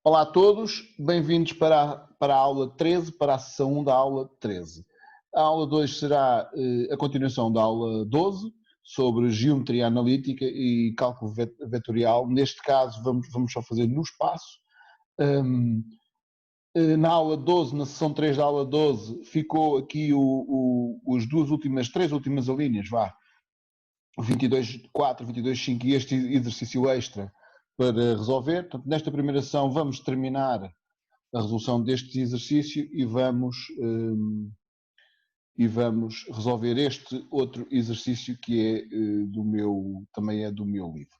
Olá a todos, bem-vindos para a aula 13, para a sessão 1 da aula 13. A aula 2 será a continuação da aula 12, sobre geometria analítica e cálculo vetorial. Neste caso, vamos só fazer no espaço. Na aula 12, na sessão 3 da aula 12, ficou aqui as três últimas alíneas, 22.4, 22.5 e este exercício extra para resolver. Portanto, nesta primeira sessão vamos terminar a resolução deste exercício e vamos resolver este outro exercício que é também é do meu livro.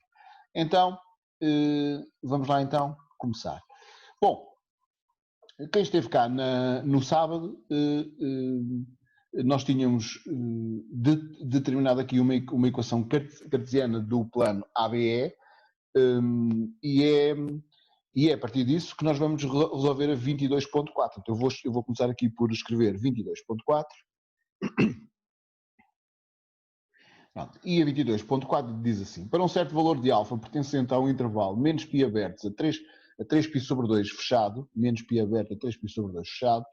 Então, vamos lá então começar. Bom, quem esteve cá no sábado, nós tínhamos determinado aqui uma equação cartesiana do plano ABE, e é a partir disso que nós vamos resolver a 22.4. Então eu vou começar aqui por escrever 22.4. E a 22.4 diz assim: para um certo valor de alfa pertencente ao intervalo menos π abertos a 3π sobre 2 fechado, menos π aberto a 3π sobre 2 fechado,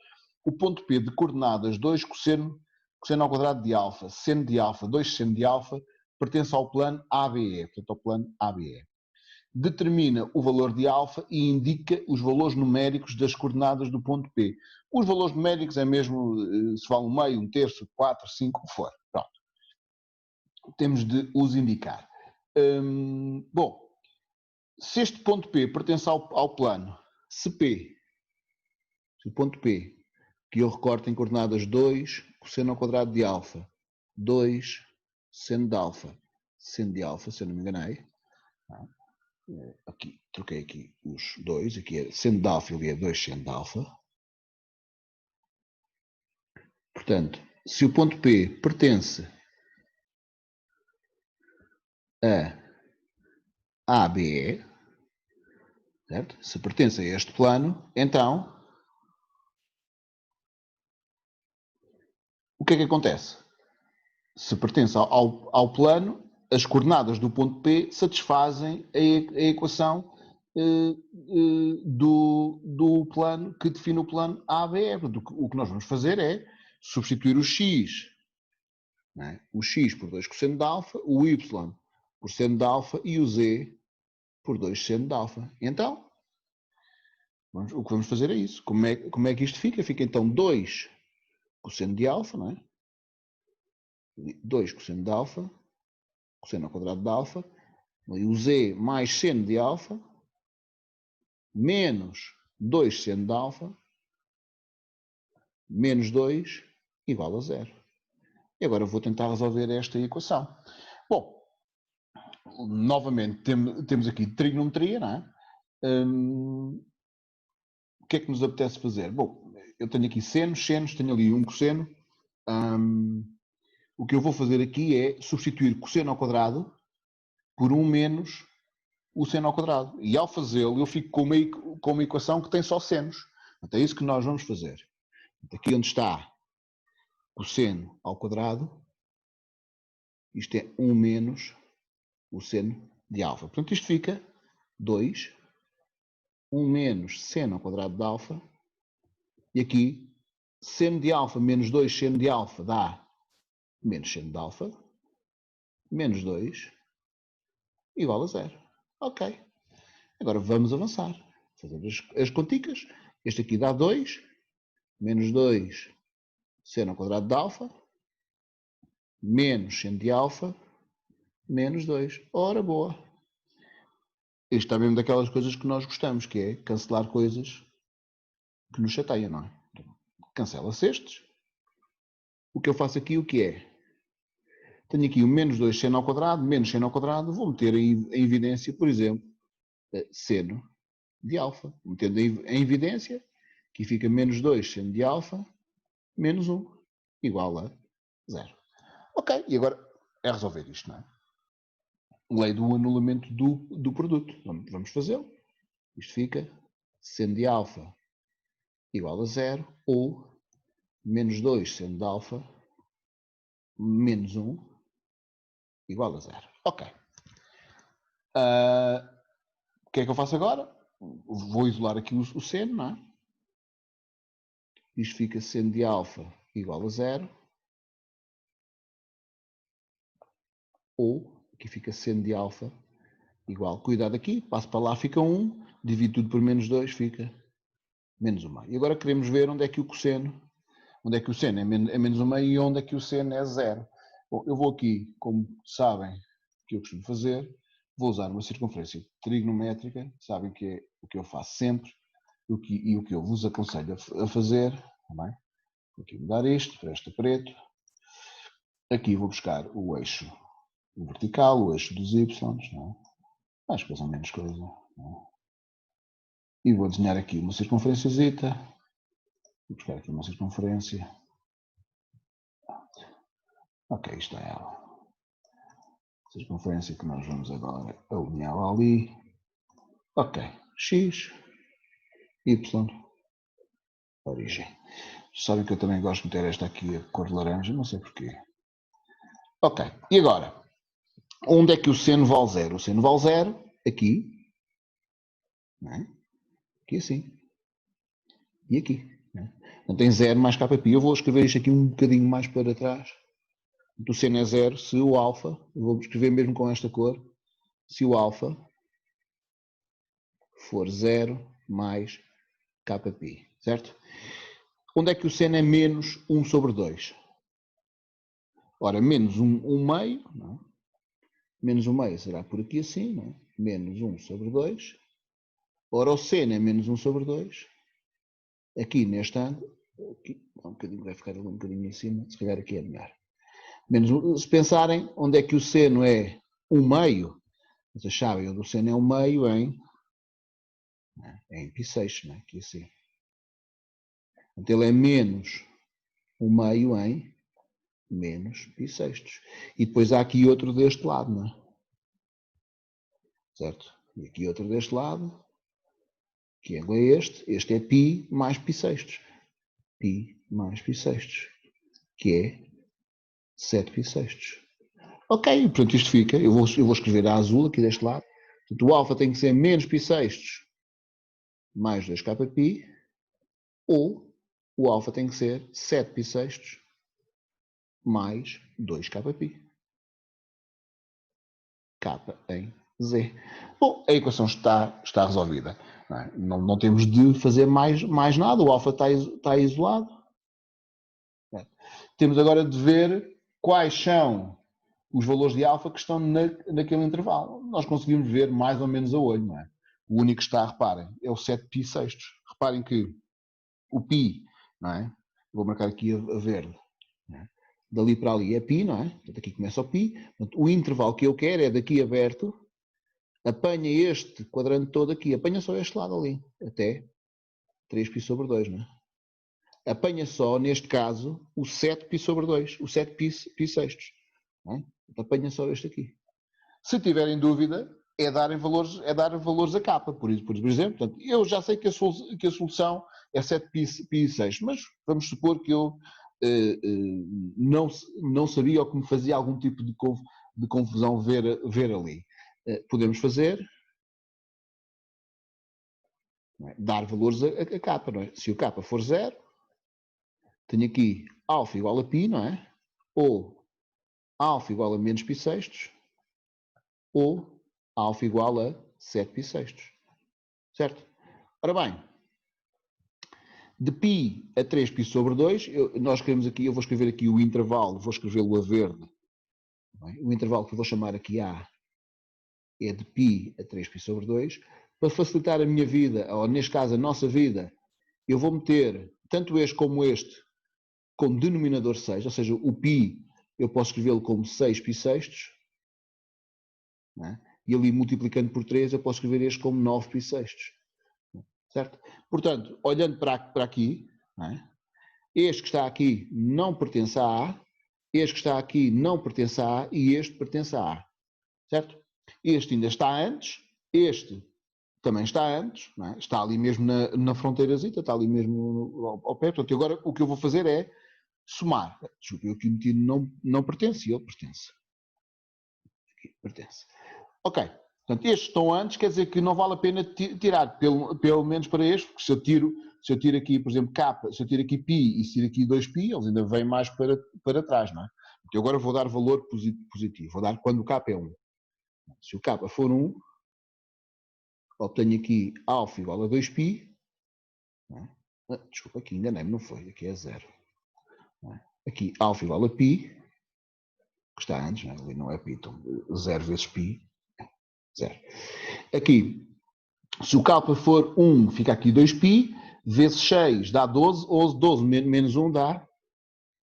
o ponto P de coordenadas 2 cosseno ao quadrado de alfa, seno de alfa, 2 seno de alfa, pertence ao plano ABE, portanto ao plano ABE. Determina o valor de alfa e indica os valores numéricos das coordenadas do ponto P. Os valores numéricos é mesmo se vale um meio, um terço, 4, 5, o que for. Pronto. Temos de os indicar. Bom, se este ponto P pertence ao plano, se o ponto P, que eu recorto em coordenadas 2, cosseno ao quadrado de alfa, 2, seno de alfa, seno de alfa, se eu não me enganei, aqui, troquei aqui os dois, aqui é seno de alfa e ali é 2 seno de alfa. Portanto, se o ponto P pertence a ABE, certo? Se pertence a este plano, então o que é que acontece? Se pertence ao plano, as coordenadas do ponto P satisfazem a equação do plano que define o plano ABE. O que nós vamos fazer é substituir o x, o x por 2 cosseno de alfa, o y por seno de alfa e o z por 2 seno de alfa. Então, o que vamos fazer é isso. Como é que isto fica? Fica então 2 cosseno de alfa, não é? 2 cosseno de alfa, cosseno ao quadrado de alfa, e o z mais seno de alfa, menos 2 seno de alfa, menos 2, igual a 0. E agora vou tentar resolver esta equação. Bom, novamente temos aqui trigonometria, não é? O que é que nos apetece fazer? Bom, eu tenho aqui senos, tenho ali um cosseno. O que eu vou fazer aqui é substituir cosseno ao quadrado por 1 menos o seno ao quadrado. E ao fazê-lo, eu fico com uma equação que tem só senos. Então é isso que nós vamos fazer. Aqui onde está cosseno ao quadrado, isto é 1 menos o seno de alfa. Portanto, isto fica 2, 1 menos seno ao quadrado de alfa, e aqui seno de alfa menos 2 seno de alfa dá menos seno de alfa, menos 2, igual a 0. Ok. Agora vamos avançar. Fazer as conticas. Este aqui dá 2, menos 2 seno ao quadrado de alfa, menos seno de alfa, menos 2. Ora, boa. Isto está mesmo daquelas coisas que nós gostamos, que é cancelar coisas que nos chateiam, não é? Cancela-se estes. O que eu faço aqui, o que é? Tenho aqui o menos 2 seno ao quadrado, menos seno ao quadrado, vou meter em evidência, por exemplo, seno de alfa. Metendo em evidência, aqui fica menos 2 seno de alfa, menos 1, igual a 0. Ok, e agora é resolver isto, não é? Lei do anulamento do produto. Vamos fazê-lo. Isto fica seno de alfa igual a 0 ou menos 2 seno de alfa menos 1 igual a 0. Ok. O que é que eu faço agora? vou isolar aqui o seno, não é? Isto fica seno de alfa igual a 0. Ou, aqui fica seno de alfa igual, cuidado aqui, passo para lá, fica 1, divido tudo por menos 2, fica menos 1 meio. E agora queremos ver onde é que o cosseno, onde é que o seno é menos 1 meio e onde é que o seno é 0. Bom, eu vou aqui, como sabem que eu costumo fazer, vou usar uma circunferência trigonométrica, sabem que é o que eu faço sempre e o que eu vos aconselho a fazer, também. Vou aqui mudar isto para este preto. Aqui vou buscar o eixo vertical, o eixo dos y, não é? Mais coisa ou menos coisa. E vou desenhar aqui uma circunferência zeta. Vou buscar aqui uma circunferência. Ok, isto é ela. Circunferência que nós vamos agora alinhá-la ali. Ok, x, y, origem. Sabem que eu também gosto de meter esta aqui a cor de laranja, não sei porquê. Ok, e agora? Onde é que o seno vale 0? O seno vale 0 aqui. Não é? Aqui assim. E aqui. Não tem 0 mais kπ. Eu vou escrever isto aqui um bocadinho mais para trás. O seno é 0 se o alfa, eu vou escrever mesmo com esta cor, se o alfa for 0 mais kπ, certo? Onde é que o seno é menos 1 sobre 2? Ora, menos 1 meio, não? Menos 1 meio será por aqui assim, não? Menos 1 sobre 2. Ora, o seno é menos 1 sobre 2. Aqui neste ângulo, aqui, um bocadinho, vai ficar ali um bocadinho em cima, se calhar aqui é melhor. Menos, se pensarem onde é que o seno é 1 meio, vocês sabem onde o seno é 1 meio em π6, não é? Aqui assim. Então ele é menos 1 meio em menos π6. E depois há aqui outro deste lado, não é? Certo? E aqui outro deste lado, que ângulo é este? Este é π mais π6. Π mais π6, que é 7 π6. Ok, portanto isto fica, eu vou escrever a azul aqui deste lado. Portanto, o alfa tem que ser menos π6 mais 2 kπ, ou o alfa tem que ser 7 π6 mais 2 kπ. K em Z. Bom, a equação está resolvida. Não temos de fazer mais nada, o alfa está isolado. Temos agora de ver quais são os valores de alfa que estão naquele intervalo. Nós conseguimos ver mais ou menos a olho, não é? O único que está, reparem, é o 7π6. Reparem que o π, não é? Vou marcar aqui a verde. Não é? Dali para ali é π, não é? Portanto, aqui começa o π. Portanto, o intervalo que eu quero é daqui aberto, apanha este quadrante todo aqui, apanha só este lado ali, até 3π sobre 2, não é? Apanha só, neste caso, o 7π sobre 2, o 7π6. Não é? Apanha só este aqui. Se tiverem dúvida, é dar valores a capa. Por exemplo, portanto, eu já sei que a solução é 7π6, mas vamos supor que eu não sabia ou que me fazia algum tipo de confusão ver ali. Podemos fazer, não é? Dar valores a capa, não é? Se o capa for 0, tenho aqui alfa igual a π, não é? Ou alfa igual a menos π6, ou alfa igual a 7π6. Certo? Ora bem, de π a 3π sobre 2, nós queremos aqui, eu vou escrever aqui o intervalo, vou escrevê-lo a verde. O intervalo que eu vou chamar aqui A é de π a 3π sobre 2. Para facilitar a minha vida, ou neste caso a nossa vida, eu vou meter tanto este como denominador 6, ou seja, o π eu posso escrevê-lo como 6π6, é? E ali multiplicando por 3 eu posso escrever este como 9π6. Certo? Portanto, olhando para aqui, é? Este que está aqui não pertence a A, este que está aqui não pertence a A e este pertence a A. Certo? Este ainda está antes, este também está antes, não é? Está ali mesmo na fronteirazita, está ali mesmo ao pé. Portanto, agora o que eu vou fazer é somar. Desculpa, eu aqui meti não pertence, ele pertence. Aqui, pertence. Ok. Portanto, estes estão antes, quer dizer que não vale a pena tirar, pelo menos para estes, porque se eu tiro aqui, por exemplo, K, se eu tiro aqui π e se tiro aqui 2π, eles ainda vêm mais para trás, não é? Então agora vou dar valor positivo, vou dar quando o K é 1. Se o K for 1, obtenho aqui alfa igual a 2π, desculpa, aqui enganei-me, não foi, aqui é 0. Aqui alfa igual a π, que está antes, não é? Ali não é π, então 0 vezes π, 0. Aqui, se o K for 1, fica aqui 2π, vezes 6 dá 12, 12 menos 1 dá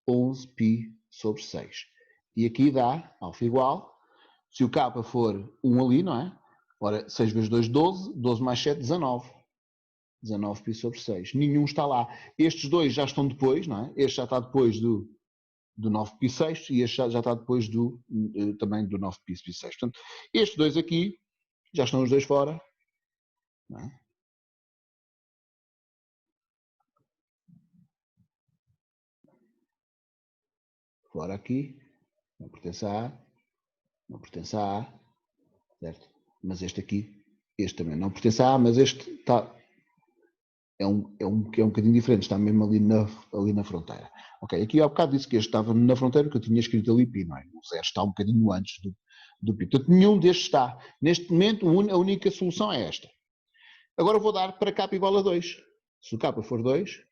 11π sobre 6. E aqui dá alfa igual, se o K for 1 ali, não é? Ora, 6 vezes 2, 12, 12 mais 7, 19. 19π sobre 6. Nenhum está lá. Estes dois já estão depois, não é? Este já está depois do 9π sextos e este já está depois também do 9π sextos. Portanto, estes dois aqui já estão os dois fora. Não é? Fora aqui, não pertence a A, não pertence a A, certo? Mas este aqui, este também não pertence a A, mas este está, é um bocadinho diferente, está mesmo ali na fronteira. Ok, aqui há bocado disse que este estava na fronteira, que eu tinha escrito ali π, não é? O 0 está um bocadinho antes do π. Portanto, nenhum destes está. Neste momento, a única solução é esta. Agora vou dar para K igual a 2. Se o K for 2,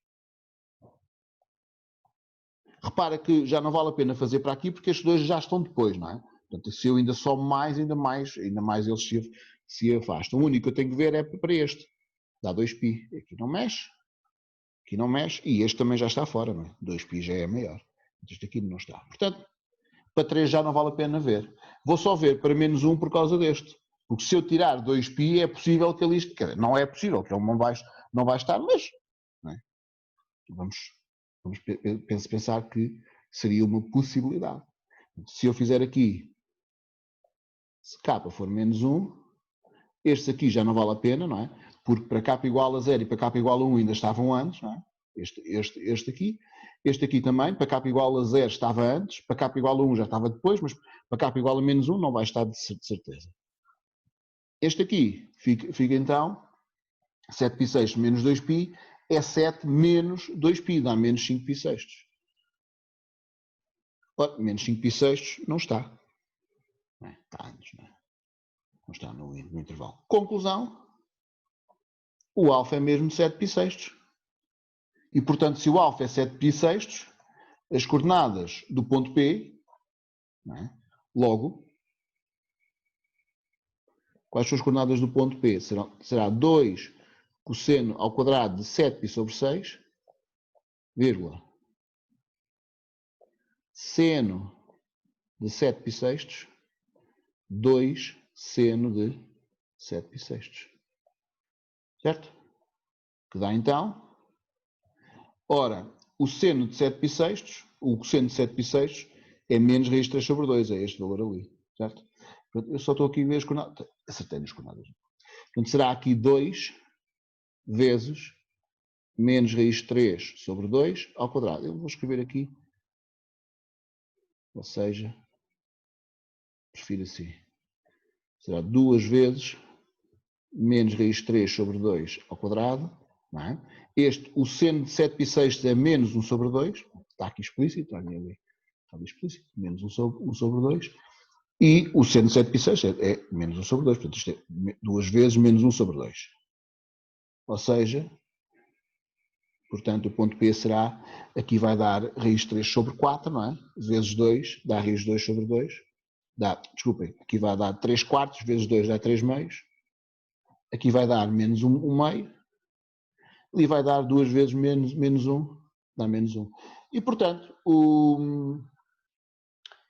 repara que já não vale a pena fazer para aqui, porque estes dois já estão depois, não é? Portanto, se eu ainda somo mais, ainda mais eles se afastam. O único que eu tenho que ver é para este. Dá 2π. Aqui não mexe. Aqui não mexe. E este também já está fora, não é? 2π já é maior. Este aqui não está. Portanto, para 3 já não vale a pena ver. Vou só ver para menos 1 por causa deste. Porque se eu tirar 2π, é possível que ele isto... Não é possível, que ele não vai estar, mas... Não é? Vamos pensar que seria uma possibilidade. Se eu fizer aqui, se K for menos 1, estes aqui já não vale a pena, não é? Porque para K igual a 0 e para K igual a 1 ainda estavam antes, não é? Este aqui. Este aqui também, para K igual a 0 estava antes, para K igual a 1 já estava depois, mas para K igual a menos 1 não vai estar de certeza. Este aqui fica então 7π sextos menos 2π é 7 menos 2π, dá menos 5π sextos. Ora, menos 5π sextos não está. Não é? Está antes, não é? Não está no intervalo. Conclusão, o alfa é mesmo 7π sextos. E, portanto, se o alfa é 7π sextos, as coordenadas do ponto P, não é? Logo, quais são as coordenadas do ponto P? Será 2 cosseno ao quadrado de 7π sobre 6, vírgula, seno de 7π sextos, 2 seno de 7π sextos. Certo? Que dá então, ora, o seno de 7π sextos, o cosseno de 7π sextos é menos raiz de 3 sobre 2, é este valor ali. Certo? Eu só estou aqui a ver as coordenadas. Acertei nas coordenadas. Portanto, será aqui 2 vezes menos raiz de 3 sobre 2 ao quadrado. Eu vou escrever aqui, ou seja, prefiro assim. Será 2 vezes menos raiz de 3 sobre 2 ao quadrado. Não é? O seno de 7π sextos é menos 1 sobre 2. Está aqui explícito, está ali explícito. Menos 1 sobre 2. E o seno de 7π sextos é menos 1 sobre 2. Portanto, isto é 2 vezes menos 1 sobre 2. Ou seja, portanto, o ponto P será, aqui vai dar raiz de 3 sobre 4, não é? Vezes 2, dá raiz de 2 sobre 2. Desculpem, aqui vai dar 3 quartos, vezes 2 dá 3 meios. Aqui vai dar menos 1 meio. Ali vai dar 2 vezes menos 1, dá menos 1. E, portanto,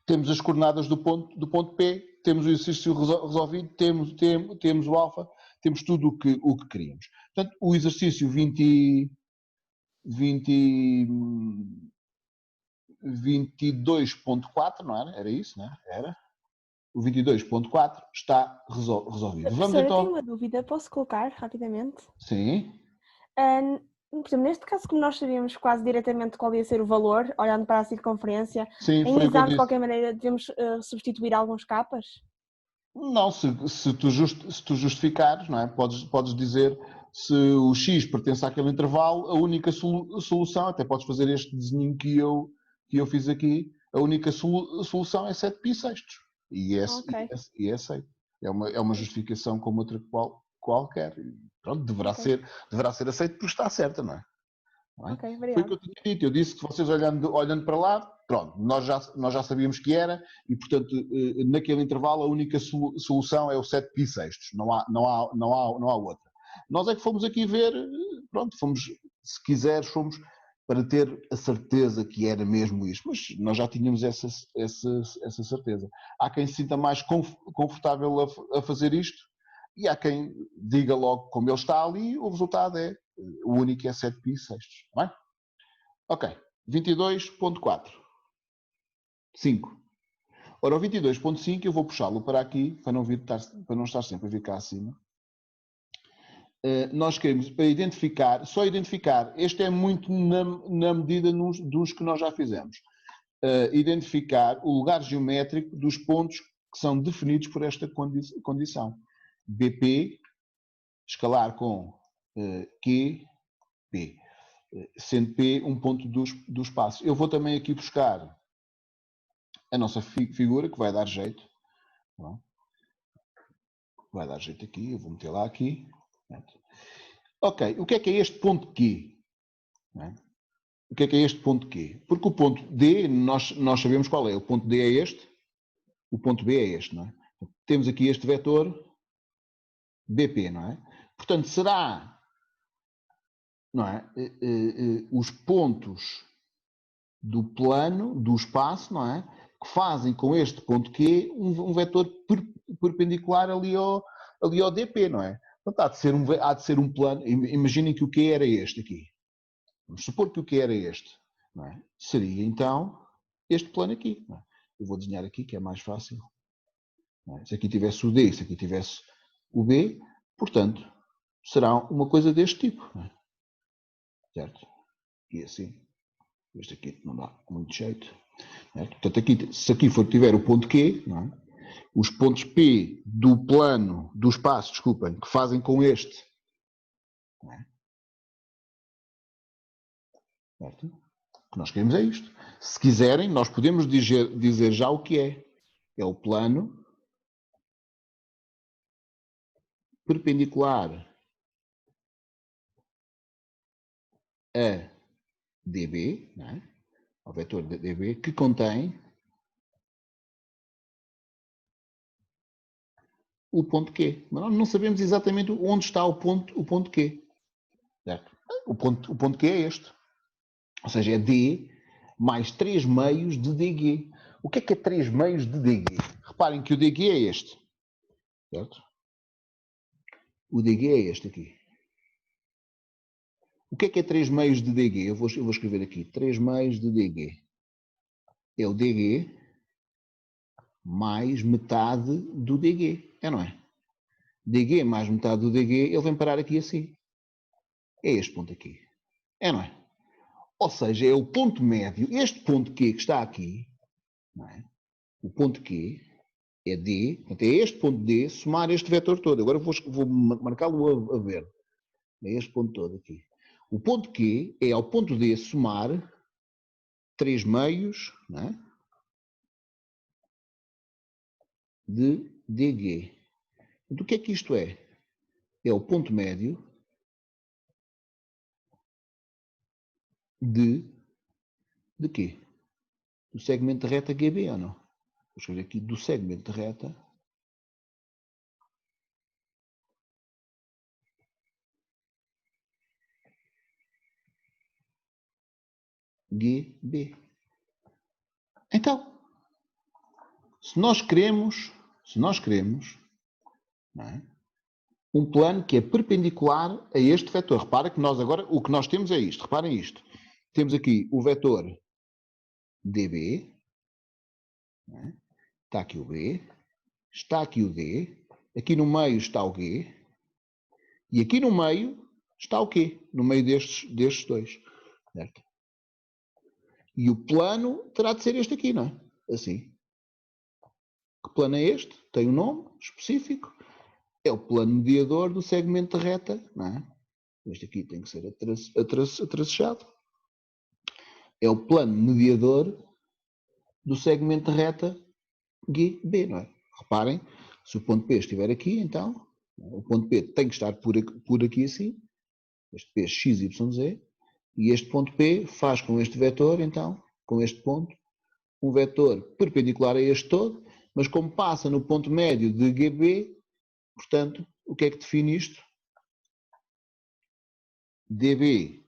temos as coordenadas do ponto P, temos o exercício resolvido, temos o alfa, temos tudo o que queríamos. Portanto, o exercício 22.4, não era? Era isso, não é? Era. O 22.4 está resolvido. Professor, eu tenho uma dúvida, posso colocar rapidamente? Sim. Por exemplo, neste caso, como nós sabíamos quase diretamente qual ia ser o valor, olhando para a circunferência, Sim, em exame, de qualquer maneira, devemos substituir alguns capas? Não, se tu justificares, não é? Podes dizer se o X pertence àquele intervalo, a única solução, até podes fazer este desenho que eu fiz aqui, a única solução é 7π sextos. Ok. E é aceito. É uma justificação como outra qualquer. E pronto, deverá Ok. ser aceito porque está certa, não é? Ok, Foi o que obrigada. eu tinha dito. Eu disse que vocês olhando para lá, pronto, nós já sabíamos que era e, portanto, naquele intervalo a única solução é o 7π sextos. Não há outra. Nós é que fomos aqui ver, pronto, fomos, se quiseres, fomos para ter a certeza que era mesmo isto, mas nós já tínhamos essa certeza. Há quem se sinta mais confortável a fazer isto e há quem diga logo como ele está ali, o resultado é o único é 7π sextos. Não é? Ok. 22.4. 5. Ora, o 22.5 eu vou puxá-lo para aqui, para não estar sempre a vir cá acima. Nós queremos, para só identificar, este é muito na medida dos que nós já fizemos, identificar o lugar geométrico dos pontos que são definidos por esta condição. BP, escalar com Q, P. Sendo P um ponto do espaço. Eu vou também aqui buscar a nossa figura, que vai dar jeito. Vai dar jeito aqui, eu vou meter lá aqui. Ok, o que é este ponto Q? O que é este ponto Q? Porque o ponto D, nós sabemos qual é. O ponto D é este, o ponto B é este, não é? Temos aqui este vetor BP, não é? Portanto, será, não é? Os pontos do plano, do espaço, não é? Que fazem com este ponto Q um vetor perpendicular ali ao DP, não é? Portanto, há de ser um plano. Imaginem que o Q era este aqui. Vamos supor que o Q era este. Não é? Seria então este plano aqui. Não é? Eu vou desenhar aqui que é mais fácil. Não é? Se aqui tivesse o D, se aqui tivesse o B, portanto, será uma coisa deste tipo. Não é? Certo? E assim. Este aqui não dá muito jeito. É? Portanto, aqui, se aqui tiver o ponto Q, não é? Os pontos P do plano, do espaço, desculpem, que fazem com este. Não é? Certo? O que nós queremos é isto. Se quiserem, nós podemos dizer já o que é. É o plano perpendicular a DB, não é? Ao vetor de DB, que contém o ponto Q. Mas nós não sabemos exatamente onde está o ponto Q. Certo? O ponto Q é este. Ou seja, é D mais 3 meios de DG. O que é 3 meios de DG? Reparem que o DG é este. Certo? O DG é este aqui. O que é 3 meios de DG? Eu vou escrever aqui. 3 meios de DG. É o DG mais metade do DG. É, não é? DG mais metade do DG, ele vem parar aqui assim. É este ponto aqui. É, não é? Ou seja, é o ponto médio. Este ponto Q que está aqui, não é? O ponto Q é D, portanto, é este ponto D somar este vetor todo. Agora vou marcá-lo a verde. É este ponto todo aqui. O ponto Q é ao ponto D somar 3 meios, não é? De DG. Então, o que é que isto é? É o ponto médio de quê? Do segmento de reta GB ou não? Vou escrever aqui do segmento de reta GB. Então, se nós queremos não é? Um plano que é perpendicular a este vetor. Repara que nós agora, o que nós temos é isto. Reparem isto. Temos aqui o vetor DB. É? Está aqui o B. Está aqui o D. Aqui no meio está o G. E aqui no meio está o Q. No meio destes dois. Certo? E o plano terá de ser este aqui, não é? Assim. Que plano é este? tem um nome específico, é o plano mediador do segmento de reta, não é? Este aqui tem que ser atrasejado. É o plano mediador do segmento de reta GB, não é? Reparem, se o ponto P estiver aqui, então, o ponto P tem que estar por aqui assim, este P x, y, z, e este ponto P faz com este vetor, então, com este ponto, um vetor perpendicular a este todo, mas como passa no ponto médio de GB, portanto, o que é que define isto? dB,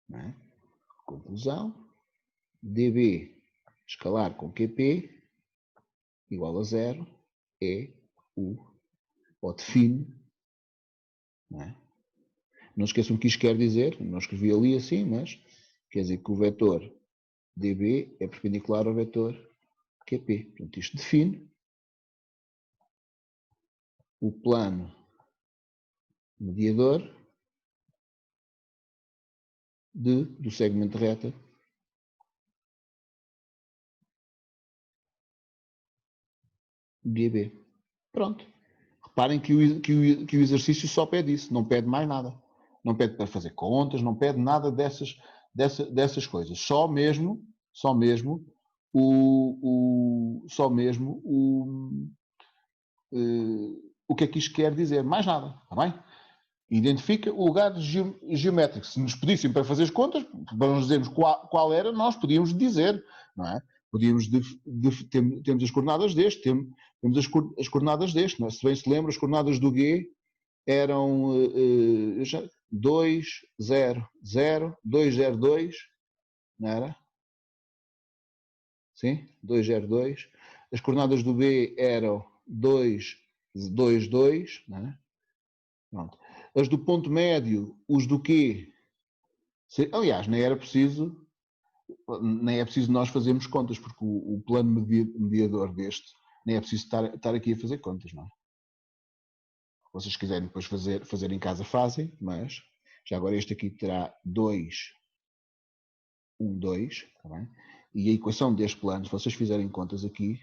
não é? Conclusão, dB escalar com QP igual a zero é ou define, não é? Não esqueçam que isto quer dizer, não escrevi ali assim, mas quer dizer que o vetor dB é perpendicular ao vetor QP. Portanto, isto define o plano mediador do segmento de reta GB. Pronto. Reparem que o exercício só pede isso, não pede mais nada. Não pede para fazer contas, não pede nada dessas coisas. Só mesmo o que é que isto quer dizer. Mais nada, está bem? Identifica o lugar geométrico. Se nos pedissem para fazer as contas, para nos dizermos qual era, nós podíamos dizer, não é? Podíamos temos as coordenadas deste, temos as coordenadas deste, não é? Se bem se lembra, as coordenadas do G eram 2, 0, 0, 2, 0, 2, não era? Sim, 2, 0, 2. As coordenadas do B eram 2, 2, 2, não é? Pronto. As do ponto médio, os do Q, aliás, nem é preciso nós fazermos contas, porque o plano mediador deste, nem é preciso estar aqui a fazer contas, não é? Se vocês quiserem depois fazer em casa, fazem, mas já agora este aqui terá 2, 1, 2, tá bem? E a equação deste plano, se vocês fizerem contas aqui,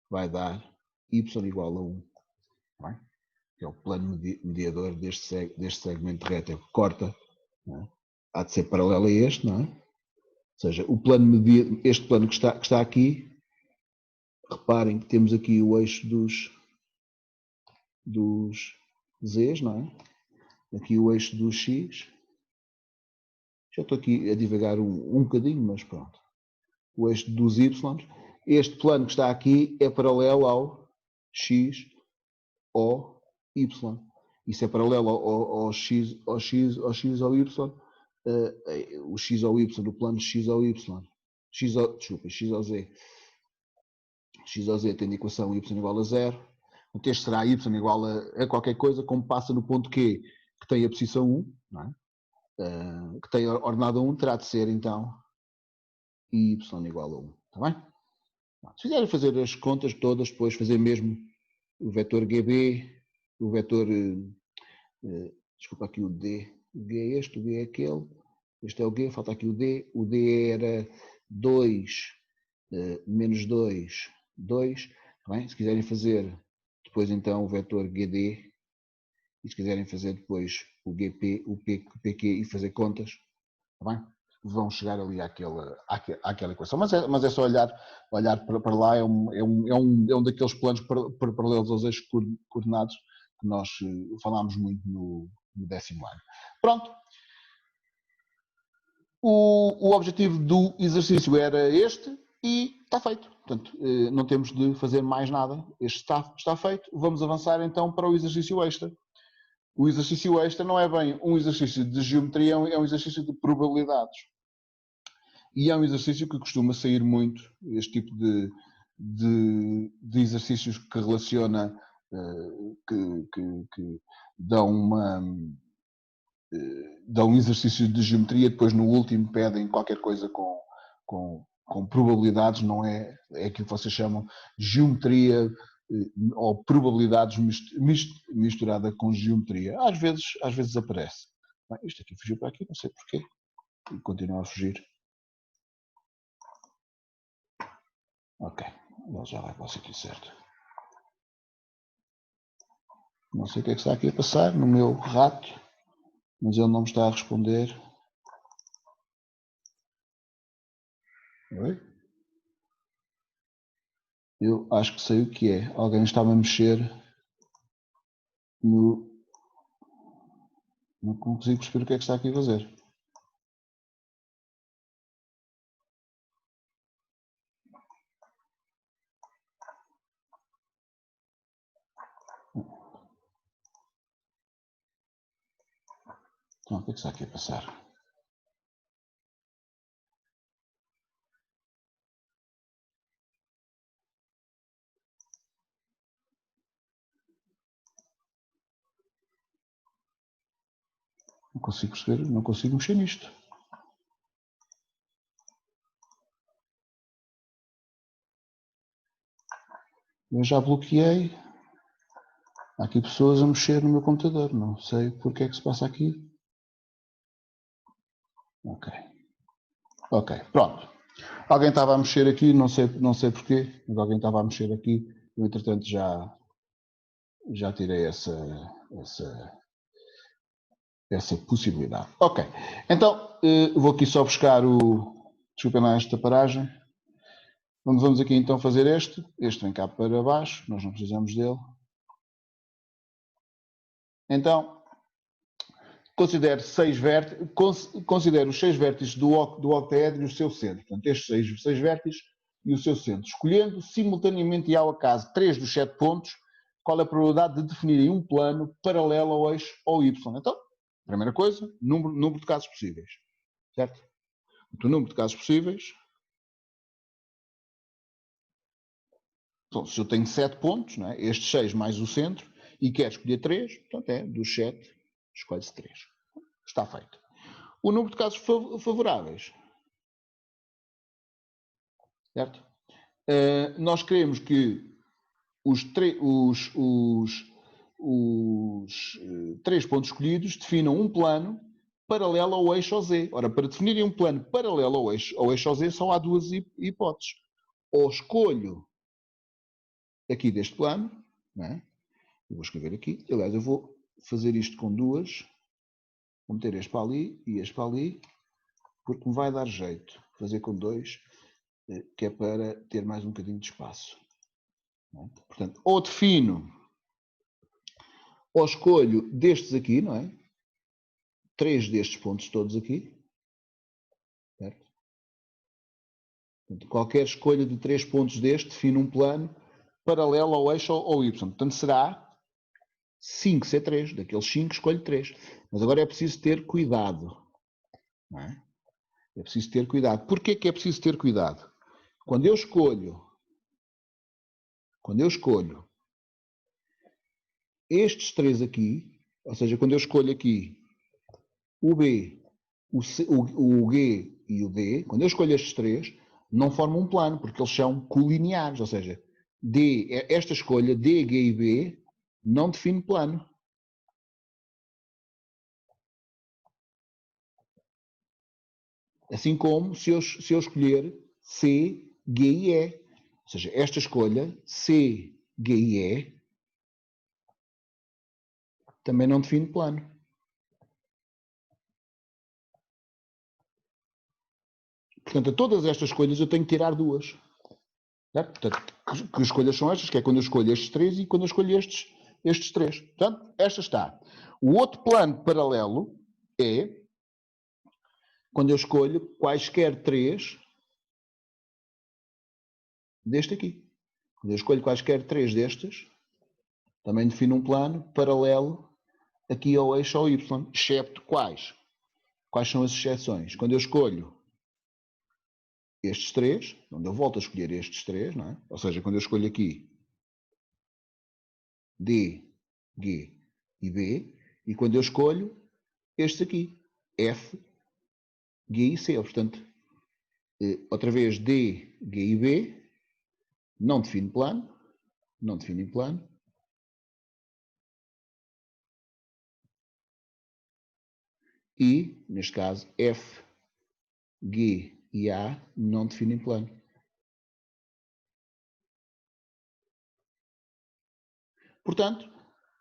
vai dar y igual a 1, tá bem? Que é o plano mediador deste segmento de reta que corta, não é? Há de ser paralelo a este, não é? Ou seja, este plano que está aqui, reparem que temos aqui o eixo dos z's, não é? Aqui o eixo dos x. Já estou aqui a divagar um bocadinho, mas pronto. O eixo dos y. Este plano que está aqui é paralelo ao x ou y. Isso é paralelo ao x, ao y. O x ao y, o plano x ao y. Desculpa, x ao z. X ao z tem a equação y igual a 0. Então este será y igual a qualquer coisa, como passa no ponto Q, que tem a posição 1, não é? Que tem a ordenada 1, terá de ser então y igual a 1. Está bem? Se fizerem fazer as contas todas, depois fazer mesmo o vetor GB, o vetor, desculpa aqui o D, o G é este, o G é aquele, este é o G, falta aqui o D era 2 menos 2, 2, bem? Se quiserem fazer depois então o vetor GD, e se quiserem fazer depois o GP, o PQ e fazer contas, está bem? Vão chegar ali àquela equação. Mas é só olhar para lá, é um daqueles planos paralelos aos eixos coordenados que nós falámos muito no 10º ano. Pronto. O objetivo do exercício era este e está feito. Portanto, não temos de fazer mais nada. Este está feito. Vamos avançar então para o exercício extra. O exercício extra não é bem um exercício de geometria, é um exercício de probabilidades. E é um exercício que costuma sair muito, este tipo de exercícios que relaciona, que dão um exercício de geometria, depois no último pedem qualquer coisa com probabilidades, não é aquilo que vocês chamam de geometria ou probabilidades misturada com geometria. Às vezes aparece. Bem, isto aqui fugiu para aqui, não sei porquê, e continua a fugir. Ok, ele já vai para o sítio certo. Não sei o que é que está aqui a passar no meu rato, mas ele não me está a responder. Oi? Eu acho que sei o que é. Alguém estava a mexer no... Não consigo perceber o que é que está aqui a fazer. Então, o que é que está aqui a passar? Não consigo perceber, não consigo mexer nisto. Eu já bloqueei. Há aqui pessoas a mexer no meu computador. Não sei porque é que se passa aqui. Ok. Ok, pronto. Alguém estava a mexer aqui, não sei porquê, mas alguém estava a mexer aqui. Eu, entretanto, já tirei essa possibilidade. Ok. Então, vou aqui só buscar o... Desculpem lá esta paragem. Vamos aqui então fazer este. Este vem cá para baixo, nós não precisamos dele. Então, considero os 6 vértices do octaedro e o seu centro. Portanto, estes 6 vértices e o seu centro. Escolhendo simultaneamente e ao acaso 3 dos 7 pontos, qual é a probabilidade de definirem um plano paralelo ao eixo OY? Então, primeira coisa, número de casos possíveis. Certo? O número de casos possíveis. Então, se eu tenho 7 pontos, não é? Estes 6 mais o centro, e quero escolher 3, portanto dos 7, escolhe-se 3. Está feito. O número de casos favoráveis. Certo? Nós queremos que os 3 pontos escolhidos definam um plano paralelo ao eixo OZ. Ora, para definirem um plano paralelo ao eixo OZ, só há duas hipóteses. Ou escolho aqui deste plano, não é? Eu vou escrever aqui. Aliás, eu vou fazer isto com duas. Vou meter este para ali e este para ali, porque me vai dar jeito fazer com 2, que é para ter mais um bocadinho de espaço. Portanto, ou defino, ou escolho destes aqui, não é? 3 destes pontos todos aqui. Certo? Portanto, qualquer escolha de 3 pontos deste define um plano paralelo ao eixo ou Y. Portanto, será 5C3. Daqueles 5, escolho 3. Mas agora é preciso ter cuidado. Não é? É preciso ter cuidado. Porquê que é preciso ter cuidado? Quando eu escolho estes 3 aqui, ou seja, quando eu escolho aqui o B, o G e o D, quando eu escolho estes 3, não formam um plano, porque eles são colineares, ou seja, esta escolha, D, G e B, não define plano. Assim como se eu escolher C, G e E. Ou seja, esta escolha, C, G e E, também não define plano. Portanto, a todas estas escolhas eu tenho que tirar 2. Portanto, que escolhas são estas? Que é quando eu escolho estes 3 e quando eu escolho estes 3. Portanto, esta está. O outro plano paralelo é quando eu escolho quaisquer 3 deste aqui. Quando eu escolho quaisquer 3 destes, também defino um plano paralelo aqui ao eixo ao Y, excepto quais? Quais são as exceções? Quando eu escolho estes 3, onde eu volto a escolher estes 3, não é? Ou seja, quando eu escolho aqui D, G e B, e quando eu escolho estes aqui, F, G e C. Portanto, outra vez D, G e B, não define plano, não definem plano. E, neste caso, F, G e A não definem plano. Portanto,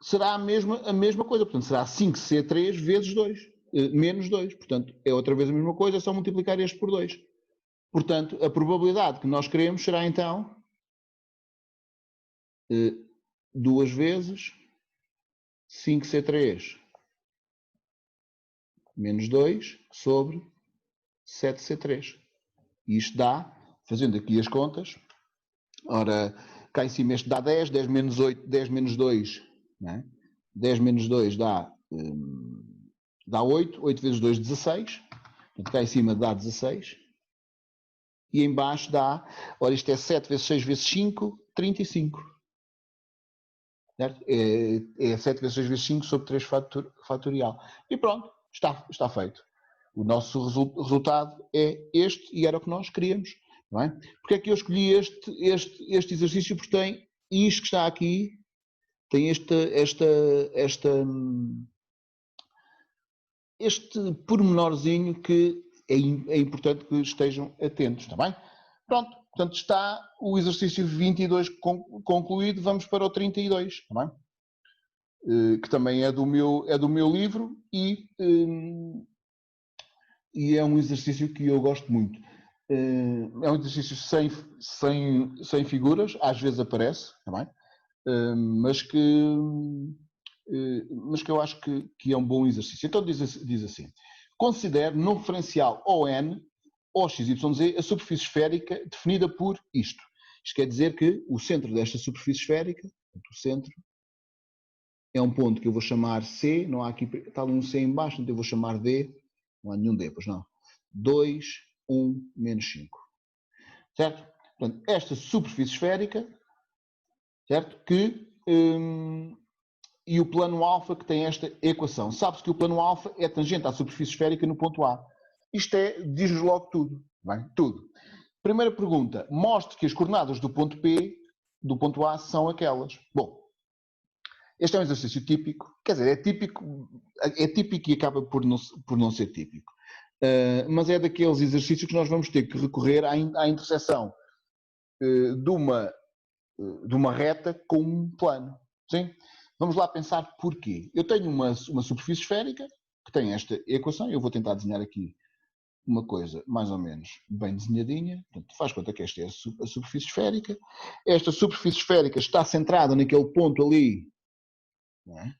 será a mesma coisa. Portanto, será 5C3 vezes 2, menos 2. Portanto, é outra vez a mesma coisa, é só multiplicar este por 2. Portanto, a probabilidade que nós queremos será, então, 2 vezes 5C3 menos 2 sobre 7C3. E isto dá, fazendo aqui as contas, ora, cá em cima este dá 10, 10 menos 8, 10 menos 2, não é? 10 menos 2 dá 8, 8 vezes 2, 16. Portanto, cá em cima dá 16. E em baixo dá, ora isto é 7 vezes 6 vezes 5, 35. Certo? É 7 vezes 6 vezes 5 sobre 3 fatorial. E pronto, está feito. O nosso resultado é este e era o que nós queríamos. Não é? Porque é que eu escolhi este exercício? Porque tem isto que está aqui, tem este pormenorzinho que é importante que estejam atentos, está bem? Pronto, portanto está o exercício 22 concluído, vamos para o 32, está bem? Que também é do meu livro e é um exercício que eu gosto muito. É um exercício sem figuras, às vezes aparece, está bem? Mas que eu acho que é um bom exercício. Então diz assim, considere no referencial ON, OXYZ, a superfície esférica definida por isto. Isto quer dizer que o centro desta superfície esférica, o centro, é um ponto que eu vou chamar C, não há aqui, está ali um C em baixo, então eu vou chamar D, não há nenhum D, pois não. 2, 1, menos 5. Certo? Portanto, esta superfície esférica, certo? E o plano alfa que tem esta equação. Sabe-se que o plano alfa é tangente à superfície esférica no ponto A. Isto diz-nos logo tudo. Bem? Tudo. Primeira pergunta. Mostre que as coordenadas do ponto P, do ponto A, são aquelas. Bom, este é um exercício típico. Quer dizer, é típico e acaba por não ser típico. Mas é daqueles exercícios que nós vamos ter que recorrer à interseção de uma reta com um plano. Sim? Vamos lá pensar porquê. Eu tenho uma superfície esférica que tem esta equação. Eu vou tentar desenhar aqui uma coisa mais ou menos bem desenhadinha. Portanto, faz conta que esta é a superfície esférica. Esta superfície esférica está centrada naquele ponto ali, não é?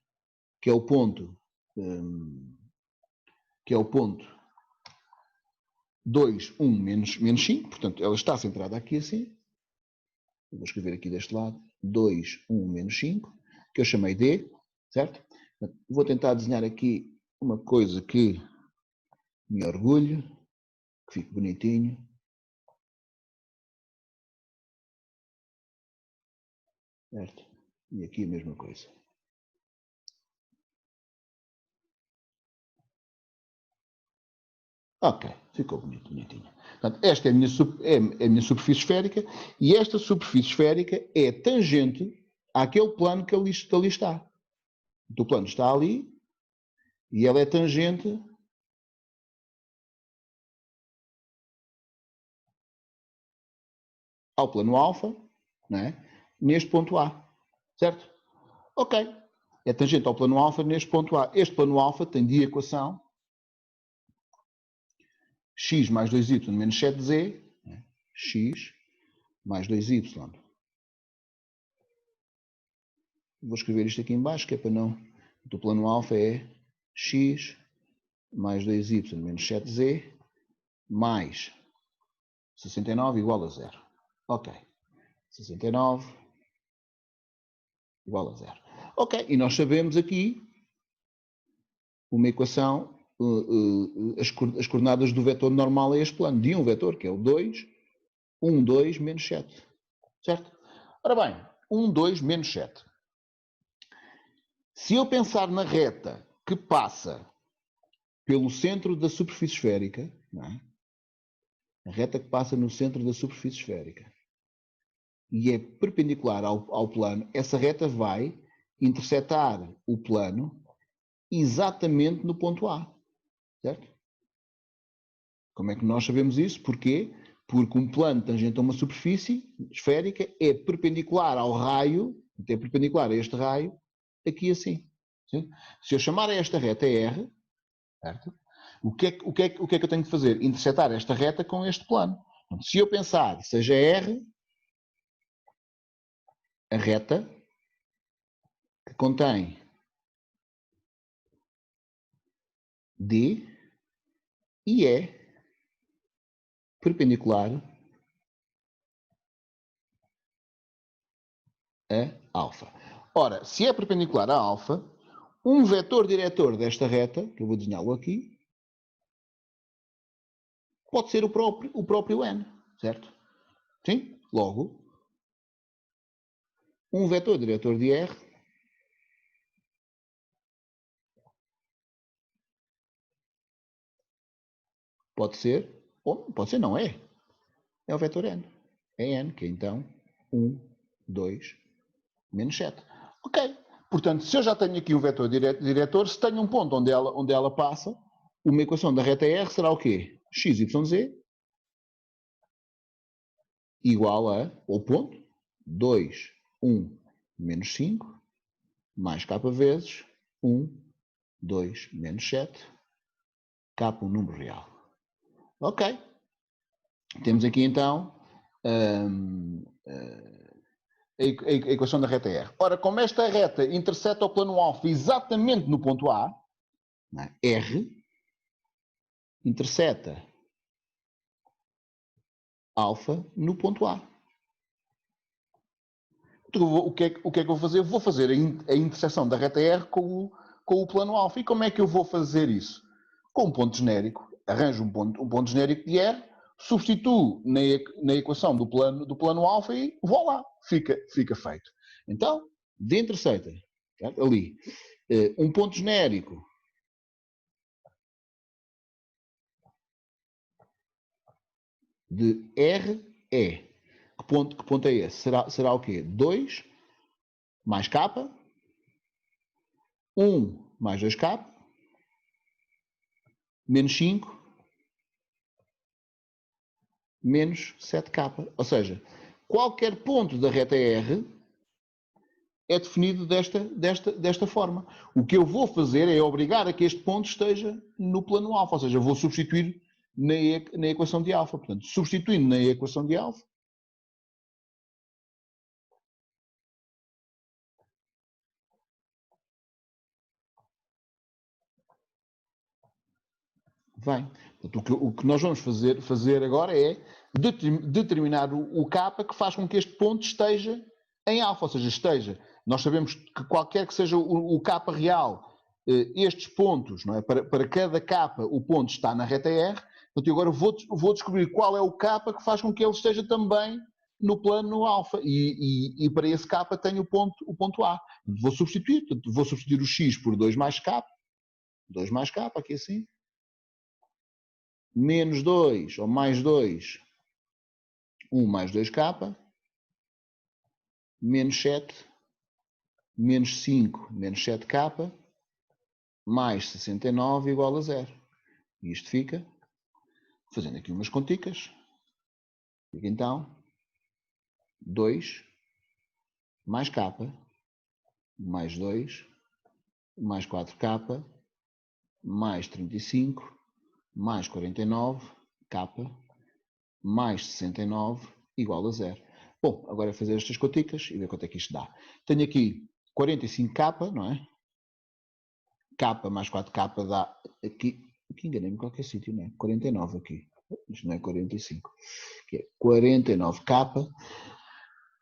Que é o ponto 2, 1, menos 5. Portanto, ela está centrada aqui assim. Eu vou escrever aqui deste lado. 2, 1, menos 5. Que eu chamei D, certo? Vou tentar desenhar aqui uma coisa que me orgulho, que fique bonitinho. Certo? E aqui a mesma coisa. Ok, ficou bonitinho. Portanto, esta é a minha superfície esférica e esta superfície esférica é tangente àquele plano que ali está. O plano está ali e ela é tangente ao plano alfa, não é? Neste ponto A, certo? Ok, é tangente ao plano alfa neste ponto A. Este plano alfa tem de equação x mais 2y menos 7z, né? X mais 2y. Vou escrever isto aqui em baixo, que é para não... O plano alfa é x mais 2y menos 7z mais 69 igual a 0. Ok. 69 igual a 0. Ok, e nós sabemos aqui uma equação, as coordenadas do vetor normal a este plano, de um vetor, que é o 2, 1, 2, menos 7. Certo? Ora bem, 1, 2, menos 7. Se eu pensar na reta que passa pelo centro da superfície esférica, não é? A reta que passa no centro da superfície esférica e é perpendicular ao plano, essa reta vai interceptar o plano exatamente no ponto A, certo? Como é que nós sabemos isso? Porquê? Porque um plano tangente a uma superfície esférica é perpendicular ao raio, é perpendicular a este raio, aqui assim. Sim? Se eu chamar a esta reta R, certo? O que é que eu tenho que fazer? Intersetar esta reta com este plano. Então, se eu pensar, seja R, a reta que contém D e é perpendicular a alfa. Ora, se é perpendicular a alfa, um vetor diretor desta reta, que eu vou desenhá-lo aqui, pode ser o próprio n, certo? Sim? Logo, um vetor diretor de R pode ser, ou pode ser não, é o vetor n. É n, que é então 1, 2, menos 7. Ok. Portanto, se eu já tenho aqui um vetor diretor, se tenho um ponto onde ela passa, uma equação da reta R será o quê? X, Y, Z igual a, ou ponto, 2, 1, menos 5, mais k vezes 1, 2, menos 7, k um número real. Ok. Temos aqui então a equação da reta R. Ora, como esta reta interseta o plano alfa exatamente no ponto A, R interseta alfa no ponto A. Então, o que é que eu vou fazer? Vou fazer a interseção da reta R com o plano alfa. E como é que eu vou fazer isso? Com um ponto genérico. Arranjo um ponto genérico de R, substituo na equação do plano alfa e vou lá. Fica feito. Então, de interseta, ali, um ponto genérico de R é. Que ponto é esse? Será o quê? 2 mais K, 1 mais 2K, menos 5, menos 7K. Ou seja, qualquer ponto da reta R é definido desta forma. O que eu vou fazer é obrigar a que este ponto esteja no plano alfa, ou seja, eu vou substituir na equação de alfa. Portanto, substituindo na equação de alfa, vem. Portanto, o que nós vamos fazer agora é determinar o K que faz com que este ponto esteja em alfa, ou seja, nós sabemos que qualquer que seja o K real, estes pontos, não é? Para cada K o ponto está na reta R, portanto, eu agora vou descobrir qual é o K que faz com que ele esteja também no plano alfa, e para esse K tenho o ponto A. Vou substituir o X por 2 mais K, aqui assim, menos 2 ou mais 2, 1 mais 2K, menos 7, menos 5, menos 7K, mais 69 igual a 0. E isto fica, fazendo aqui umas conticas, fica então 2 mais K, mais 2, mais 4K, mais 35, mais 49, K, mais 69 igual a 0. Bom, agora é fazer estas conticas e ver quanto é que isto dá. Tenho aqui 45K, não é? K mais 4K dá aqui enganei-me em qualquer sítio, não é? 49 aqui. Isto não é 45. Aqui é 49K.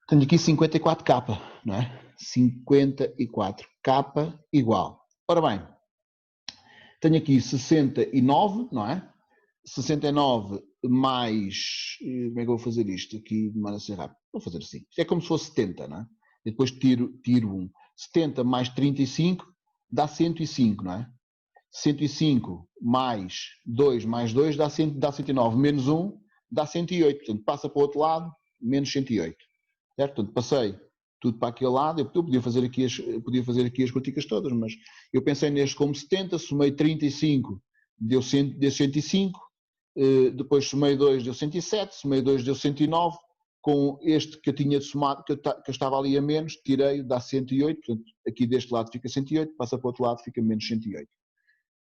Tenho aqui 54K, não é? 54K igual. Ora bem, tenho aqui 69, não é? 69 mais... Como é que eu vou fazer isto aqui de maneira assim rápida? Vou fazer assim. Isto é como se fosse 70, não é? E depois tiro 1. 70 mais 35 dá 105, não é? 105 mais 2 mais 2 dá 109, menos 1 dá 108. Portanto, passa para o outro lado, menos 108. Certo? Portanto, passei tudo para aquele lado. Eu podia fazer aqui as conticas todas, mas eu pensei neste como 70, somei 35, deu 105, depois somei 2, deu 107, somei 2, deu 109, com este que eu tinha somado, que eu estava ali a menos, tirei, dá 108, portanto, aqui deste lado fica 108, passa para o outro lado, fica menos 108.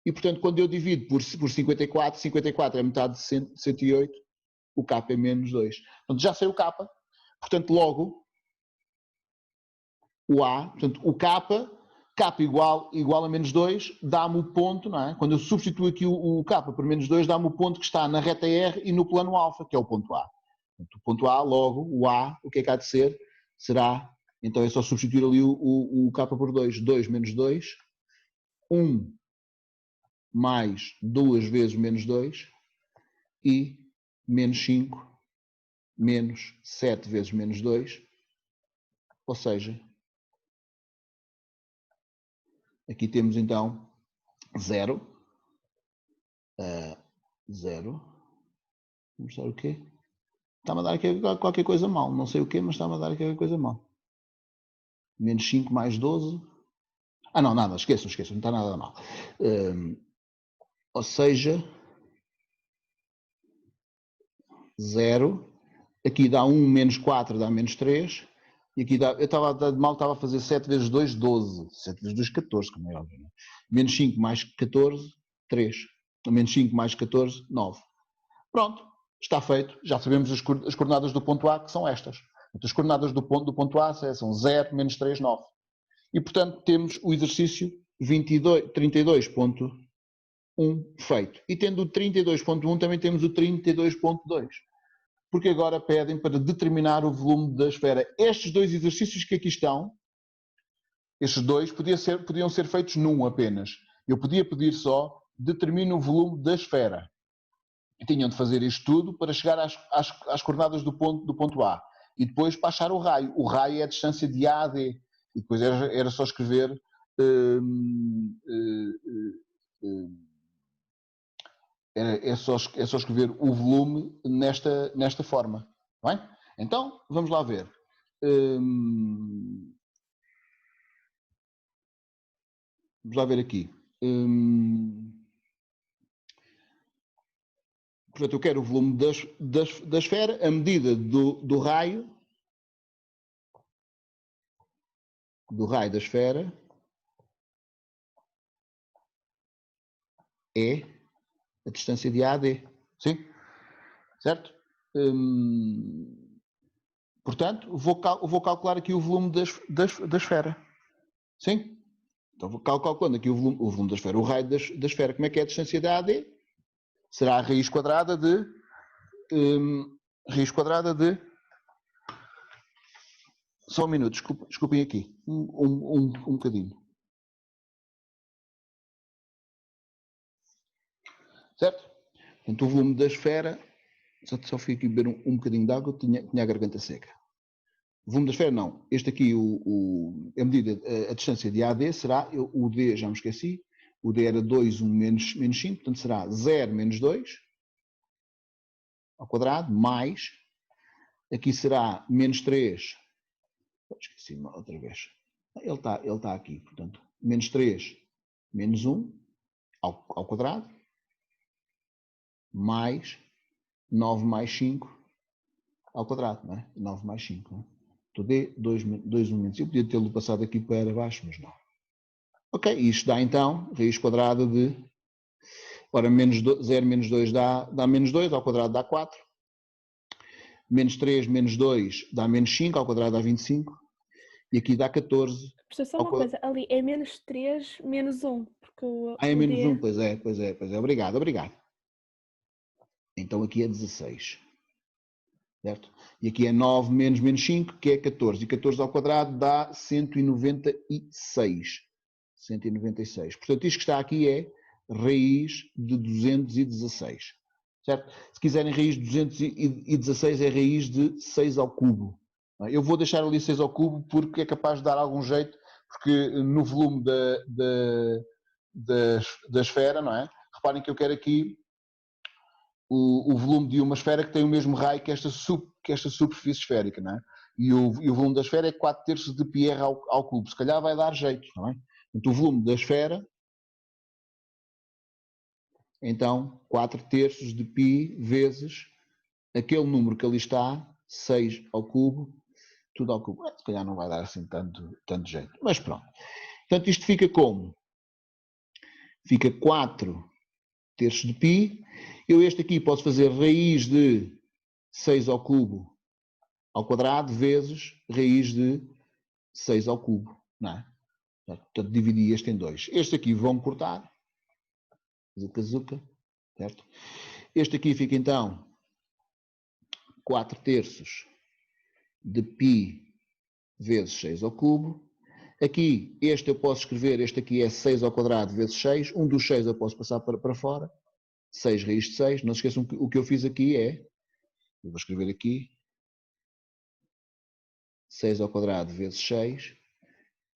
E, portanto, quando eu divido por 54, 54 é metade de 108, o K é menos 2. Portanto, já sei o K, portanto, logo, o A, portanto, o K igual a menos 2, dá-me o ponto, não é? Quando eu substituo aqui o K por menos 2, dá-me o ponto que está na reta R e no plano alfa, que é o ponto A. Portanto, o ponto A, logo, o A, o que é que há de ser? Será, então é só substituir ali o K por 2. 2 menos 2, 1 mais 2 vezes menos 2 e menos 5 menos 7 vezes menos 2, ou seja, aqui temos então 0, 0, vamos mostrar o quê? Está-me a dar aqui qualquer coisa mal, não sei o quê, mas está-me a dar aqui qualquer coisa mal. Menos 5 mais 12. Ah não, nada, esqueçam, não está nada mal. Ou seja, 0, aqui dá 1 menos 4 dá menos 3, e aqui dá, eu estava a fazer 7 vezes 2, 12, 7 vezes 2, 14, como é óbvio. Não é? Menos 5 mais 14, 3. Menos 5 mais 14, 9. Pronto, está feito, já sabemos as coordenadas do ponto A, que são estas. As coordenadas do ponto A são 0, menos 3, 9. E, portanto, temos o exercício 32.1 feito. E tendo o 32.1, também temos o 32.2. Porque agora pedem para determinar o volume da esfera. Estes dois exercícios que aqui estão, estes dois, podiam ser feitos num apenas. Eu podia pedir só, determina o volume da esfera. E tinham de fazer isto tudo para chegar às coordenadas do ponto A. E depois para achar o raio. O raio é a distância de A a D. E depois era só escrever é só escrever o volume nesta forma. Bem? Então, vamos lá ver. Vamos lá ver aqui. Portanto, eu quero o volume da esfera, a medida do raio da esfera é a distância de A a D. Sim? Certo? Portanto, vou calcular aqui o volume da esfera. Sim? Então vou calculando aqui o volume da esfera, o raio da esfera. Como é que é a distância de A a D? Será a raiz quadrada de... Só um minuto, desculpem aqui. Um bocadinho. Certo? Portanto, o volume da esfera... Só fui aqui beber um bocadinho de água, tinha a garganta seca. O volume da esfera, não. Este aqui, a medida, a distância de AD será, o D já me esqueci, o D era 2, 1 menos 5, portanto será 0 menos 2 ao quadrado, mais, aqui será menos 3, esqueci-me outra vez, ele está aqui, portanto, menos 3, menos 1 ao quadrado, mais 9 mais 5 ao quadrado, não é? 9 mais 5, não é? Então D, 2 menos 5, eu podia tê-lo passado aqui para baixo, mas não. Ok, isto dá então raiz quadrada de, ora, 0 menos 2 dá menos 2, ao quadrado dá 4. Menos 3 menos 2 dá menos 5, ao quadrado dá 25. E aqui dá 14. Professor, só uma coisa, ali é menos 3 menos 1. Porque é menos D... 1, pois é. Obrigado. Então aqui é 16. Certo? E aqui é 9 menos 5, que é 14. E 14 ao quadrado dá 196. 196. Portanto, isto que está aqui é raiz de 216. Certo? Se quiserem raiz de 216 é raiz de 6 ao cubo. Eu vou deixar ali 6 ao cubo porque é capaz de dar algum jeito, porque no volume da esfera, não é? Reparem que eu quero aqui o volume de uma esfera que tem o mesmo raio que esta superfície esférica, não é? E o volume da esfera é 4 terços de πr ao cubo. Se calhar vai dar jeito, não é? Então o volume da esfera, então 4 terços de π vezes aquele número que ali está, 6 ao cubo, tudo ao cubo. Se calhar não vai dar assim tanto jeito, mas pronto. Portanto, isto fica como? Fica 4 terços de π. Eu este aqui posso fazer raiz de 6 ao cubo ao quadrado vezes raiz de 6 ao cubo, não é? Portanto, dividi este em 2. Este aqui vão cortar. Zuca, zuca, certo? Este aqui fica então 4 terços de π vezes 6 ao cubo. Aqui, este eu posso escrever, este aqui é 6 ao quadrado vezes 6. Um dos 6 eu posso passar para fora. 6 raiz de 6. Não se esqueçam que o que eu fiz aqui é, eu vou escrever aqui, 6 ao quadrado vezes 6,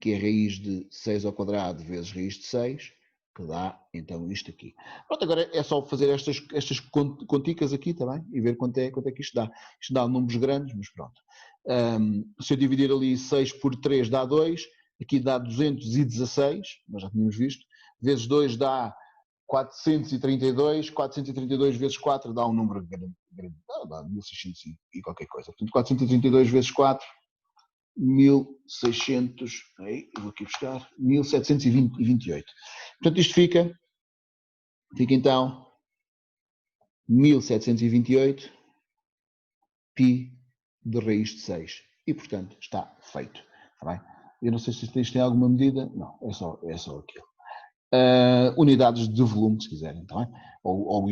que é raiz de 6 ao quadrado vezes raiz de 6, que dá então isto aqui. Pronto, agora é só fazer estas conticas aqui também e ver quanto é que isto dá. Isto dá números grandes, mas pronto. Se eu dividir ali 6 por 3 dá 2, aqui dá 216, nós já tínhamos visto, vezes 2 dá 432, 432 vezes 4 dá um número grande, dá 1600 e qualquer coisa. Portanto, 432 vezes 4, 1600, aí, eu vou aqui buscar, 1728. Portanto, isto fica então 1728 π de raiz de 6. E, portanto, está feito. Está bem? Eu não sei se isto tem alguma medida. Não, é só aquilo. Unidades de volume, se quiserem, está bem? Ou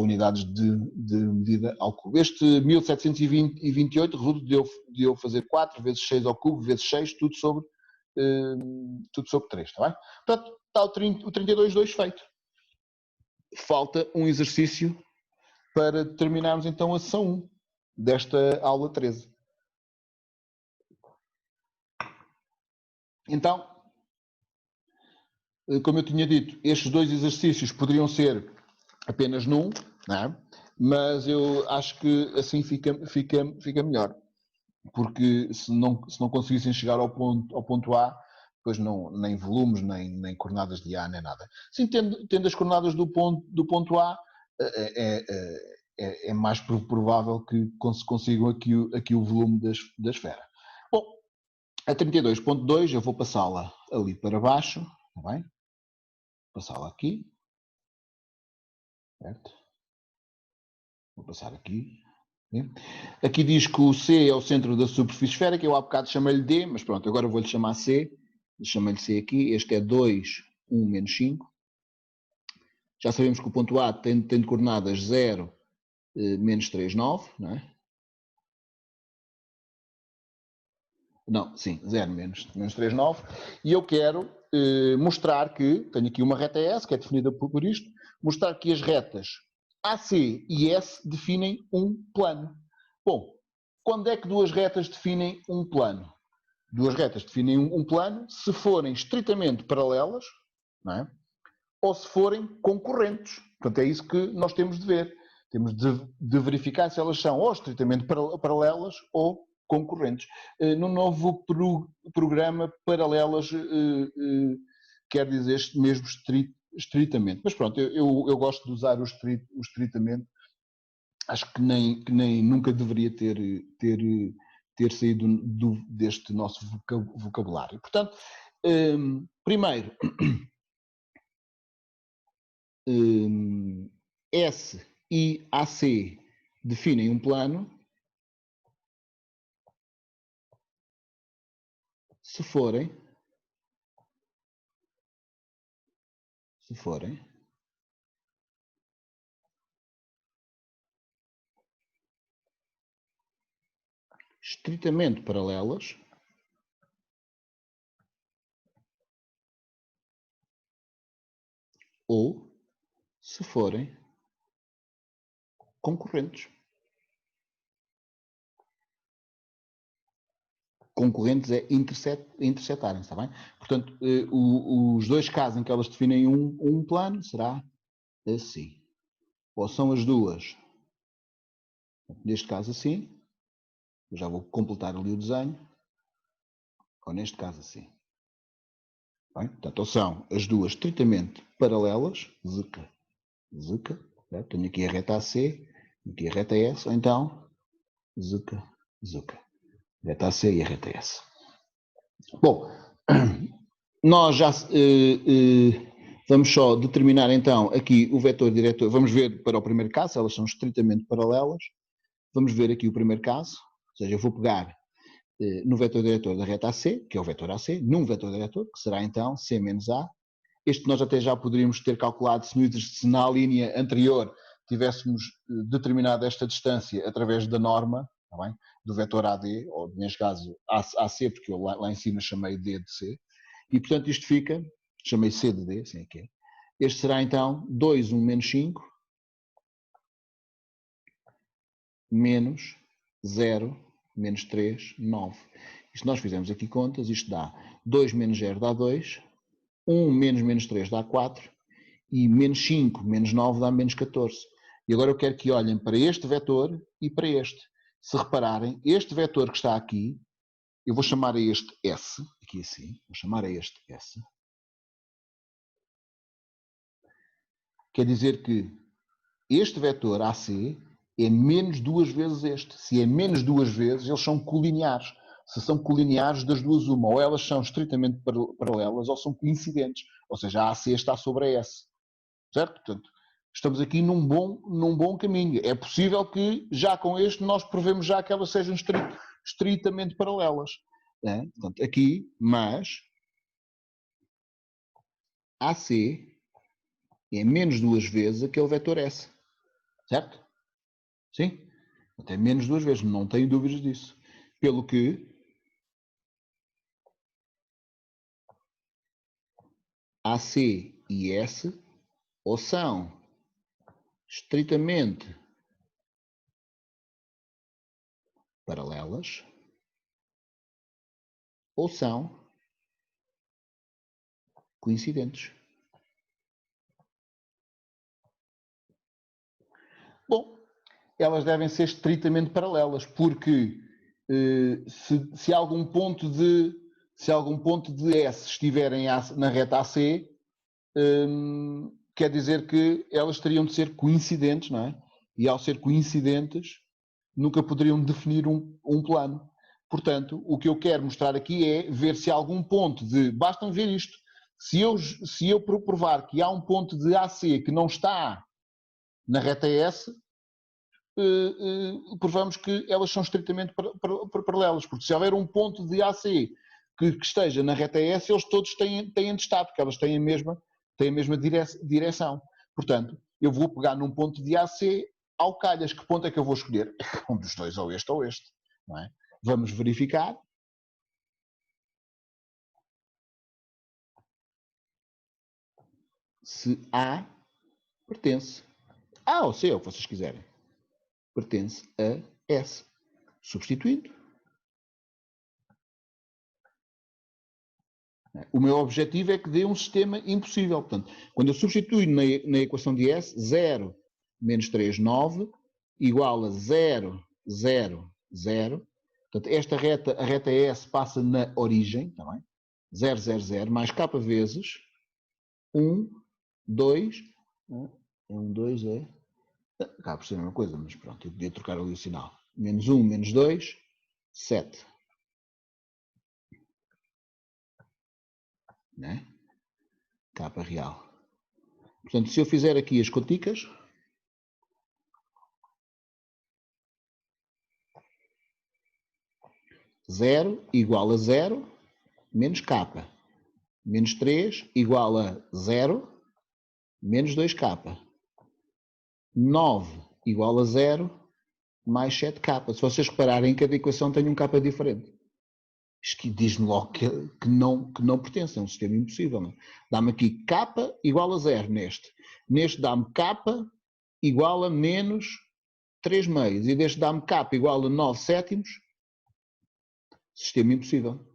unidades de medida ao cubo. Este 1728 resulta de eu fazer 4 vezes 6 ao cubo, vezes 6, tudo sobre 3, está bem? Portanto, está o 32,2 feito. Falta um exercício para terminarmos então a sessão 1 desta aula 13. Então, como eu tinha dito, estes dois exercícios poderiam ser apenas num, não é? Mas eu acho que assim fica melhor. Porque se não conseguissem chegar ao ponto A, depois não, nem volumes, nem coordenadas de A, nem nada. Sim, tendo as coordenadas do ponto A, é mais provável que consigam aqui o volume da esfera. Bom, a 32.2 eu vou passá-la ali para baixo, está bem? Passá-la aqui, certo? Vou passar aqui. Aqui diz que o C é o centro da superfície esférica, eu há bocado chamei-lhe D, mas pronto, agora vou-lhe chamar C. Chamei-lhe C aqui, este é 2, 1, menos 5. Já sabemos que o ponto A tem de coordenadas 0, menos 3, 9, não é? Não, sim, 0 menos 3, 9. E eu quero mostrar que, tenho aqui uma reta S, que é definida por isto, mostrar que as retas AC e S definem um plano. Bom, quando é que duas retas definem um plano? Duas retas definem um plano se forem estritamente paralelas, não é? Ou se forem concorrentes. Portanto, é isso que nós temos de ver. Temos de verificar se elas são ou estritamente paralelas ou concorrentes. No novo programa, paralelas quer dizer mesmo estritamente. Mas pronto, eu gosto de usar o estritamente. Acho que nem nunca deveria ter saído deste nosso vocabulário. Portanto, primeiro, S e AC definem um plano se forem estritamente paralelas ou se forem concorrentes. Concorrentes é intersetarem, está bem? Portanto, os dois casos em que elas definem um plano será assim. Ou são as duas, neste caso assim, eu já vou completar ali o desenho, ou neste caso assim. Bem? Portanto, ou são as duas estritamente paralelas, zuca, tenho aqui a reta AC, aqui a reta S, ou então, zuca, Zucca. Reta AC e a reta S. Bom, nós já vamos só determinar então aqui o vetor diretor. Vamos ver para o primeiro caso, elas são estritamente paralelas. Vamos ver aqui o primeiro caso, ou seja, eu vou pegar no vetor diretor da reta AC, que é o vetor AC, num vetor diretor, que será então C menos A. Este nós até já poderíamos ter calculado se na linha anterior tivéssemos determinado esta distância através da norma, tá bem? Do vetor AD, ou neste caso AC, porque eu lá em cima chamei D de C, e portanto isto fica, chamei C de D, assim é que é. Este será então 2, 1 menos 5, menos 0, menos 3, 9. Isto nós fizemos aqui contas, isto dá 2 menos 0 dá 2, 1 menos 3 dá 4, e menos 5 menos 9 dá menos 14. E agora eu quero que olhem para este vetor e para este. Se repararem, este vetor que está aqui, eu vou chamar a este S, aqui assim, vou chamar a este S. Quer dizer que este vetor AC é menos 2 vezes este. Se é menos 2 vezes, eles são colineares. Se são colineares, das duas uma, ou elas são estritamente paralelas ou são coincidentes. Ou seja, a AC está sobre a S. Certo? Portanto, estamos aqui num bom caminho. É possível que, já com este, nós provemos já que elas sejam estritamente paralelas. Né? Portanto, aqui, mas AC é menos 2 vezes aquele vetor S. Certo? Sim? Até menos 2 vezes, não tenho dúvidas disso. Pelo que AC e S ou são estritamente paralelas ou são coincidentes. Bom, elas devem ser estritamente paralelas, porque se algum ponto de S estiverem na reta AC, quer dizer que elas teriam de ser coincidentes, não é? E ao ser coincidentes, nunca poderiam definir um plano. Portanto, o que eu quero mostrar aqui é ver se há algum ponto de... Basta ver isto. Se eu provar que há um ponto de AC que não está na reta S, provamos que elas são estritamente paralelas, porque se houver um ponto de AC que esteja na reta S, eles todos têm de estar, porque elas têm a mesma direção. Portanto, eu vou pegar num ponto de AC, ao calhas, que ponto é que eu vou escolher? Um dos dois, ou este, não é? Vamos verificar. Se A pertence A ou C, é o que vocês quiserem, pertence a S. Substituindo, o meu objetivo é que dê um sistema impossível. Portanto, quando eu substituo na equação de S, 0 menos 3, 9, igual a 0, 0, 0. Portanto, a reta S passa na origem, tá bem? 0, 0, 0, mais k vezes 1, 2, 1, 2 é... Acaba por ser a mesma coisa, mas pronto, eu podia trocar ali o sinal. Menos 1, menos 2, 7. Né? Capa real. Portanto, se eu fizer aqui as conticas, zero igual a 0 menos k. Menos 3 igual a 0 menos 2k. 9 igual a 0 mais 7k. Se vocês repararem, cada equação tem um k diferente. Isto diz-me logo que não pertence, é um sistema impossível. Não é? Dá-me aqui k igual a 0 neste. Neste dá-me k igual a menos 3 meios. E deste dá-me k igual a 9 sétimos. Sistema impossível.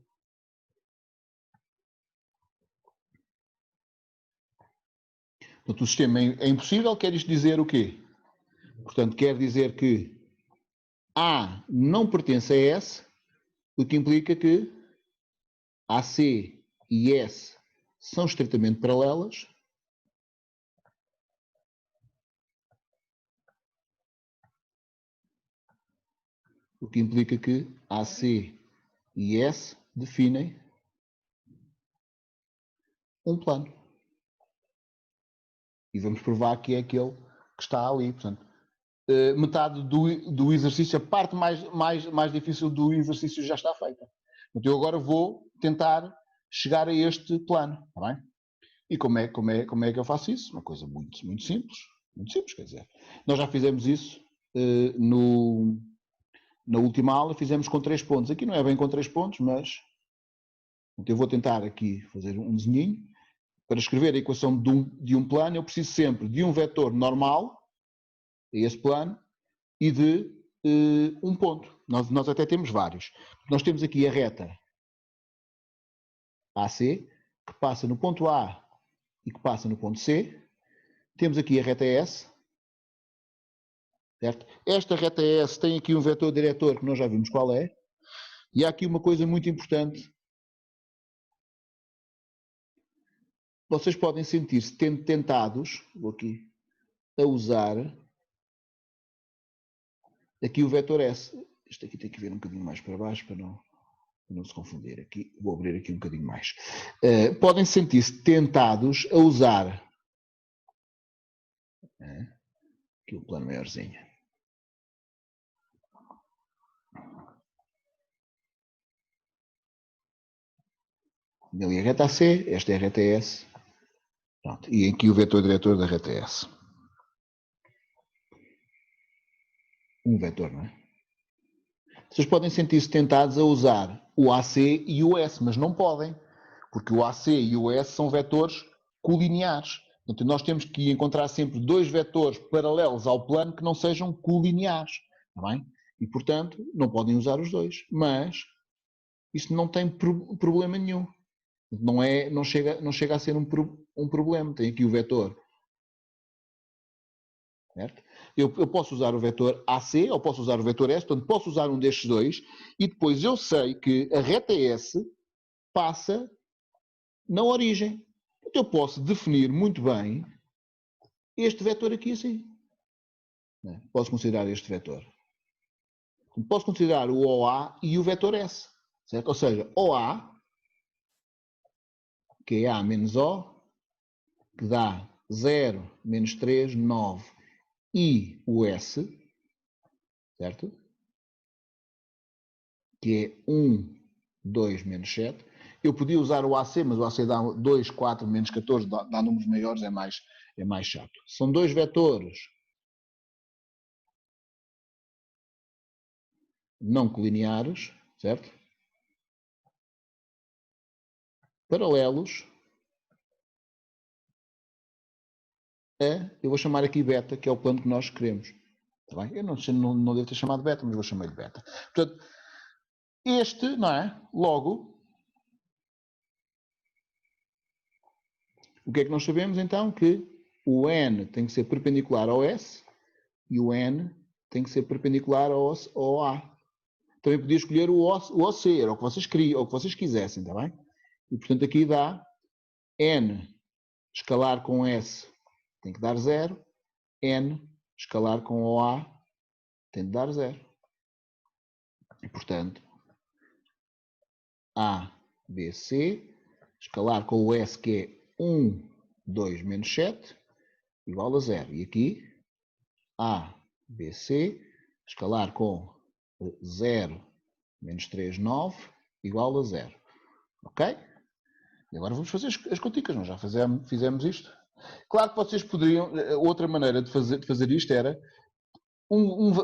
Portanto, o sistema é impossível, quer isto dizer o quê? Portanto, quer dizer que A não pertence a S, o que implica que AC e S são estritamente paralelas O que implica que AC e S definem um plano. E vamos provar que é aquele que está ali. Portanto, metade do exercício, a parte mais difícil do exercício já está feita. Então eu agora vou tentar chegar a este plano, está bem? E como é que eu faço isso? Uma coisa muito simples. Muito simples, quer dizer. Nós já fizemos isso na última aula, fizemos com 3 pontos. Aqui não é bem com 3 pontos, mas eu vou tentar aqui fazer um desenhinho. Para escrever a equação de um plano, eu preciso sempre de um vetor normal, esse plano, e de um ponto. Nós até temos vários. Nós temos aqui a reta AC, que passa no ponto A e que passa no ponto C. Temos aqui a reta S. Certo? Esta reta S tem aqui um vetor diretor que nós já vimos qual é. E há aqui uma coisa muito importante. Vocês podem sentir-se tentados, vou aqui, a usar aqui o vetor S. Isto aqui tem que vir um bocadinho mais para baixo para não se confundir. Aqui, vou abrir aqui um bocadinho mais. Podem sentir-se tentados a usar aqui o plano maiorzinho. Ali a reta AC, esta é a reta S. Pronto, e aqui o vetor diretor da reta S. Um vetor, não é? Vocês podem sentir-se tentados a usar o AC e o S, mas não podem, porque o AC e o S são vetores colineares. Portanto, nós temos que encontrar sempre 2 vetores paralelos ao plano que não sejam colineares. Está bem? E, portanto, não podem usar os dois. Mas isso não tem problema nenhum. Não chega a ser um problema. Tem aqui o vetor. Certo? Eu posso usar o vetor AC ou posso usar o vetor S, portanto posso usar um destes dois e depois eu sei que a reta S passa na origem. Então eu posso definir muito bem este vetor aqui assim. Posso considerar este vetor. Posso considerar o OA e o vetor S. Certo? Ou seja, OA, que é A menos O, que dá 0, menos 3, 9. E o S, certo? Que é 1, 2, menos 7. Eu podia usar o AC, mas o AC dá 2, 4, menos 14, dá números maiores, é mais chato. São 2 vetores não colineares, certo? Paralelos a, eu vou chamar aqui beta, que é o plano que nós queremos. Está bem? Eu não devo ter chamado beta, mas vou chamar-lhe beta. Portanto, este, não é? Logo, o que é que nós sabemos então? Que o N tem que ser perpendicular ao S e o N tem que ser perpendicular ao A. Também podia escolher o OC, era o que vocês queriam, ou o que vocês quisessem, está bem? E portanto aqui dá N escalar com S tem que dar 0, N escalar com OA tem de dar 0. E portanto, A, B, C, escalar com o S que é 1, 2, menos 7, igual a 0. E aqui, A, B, C, escalar com 0, menos 3, 9, igual a 0. Ok? E agora vamos fazer as continhas, nós já fizemos isto. Claro que vocês poderiam, outra maneira de fazer isto era,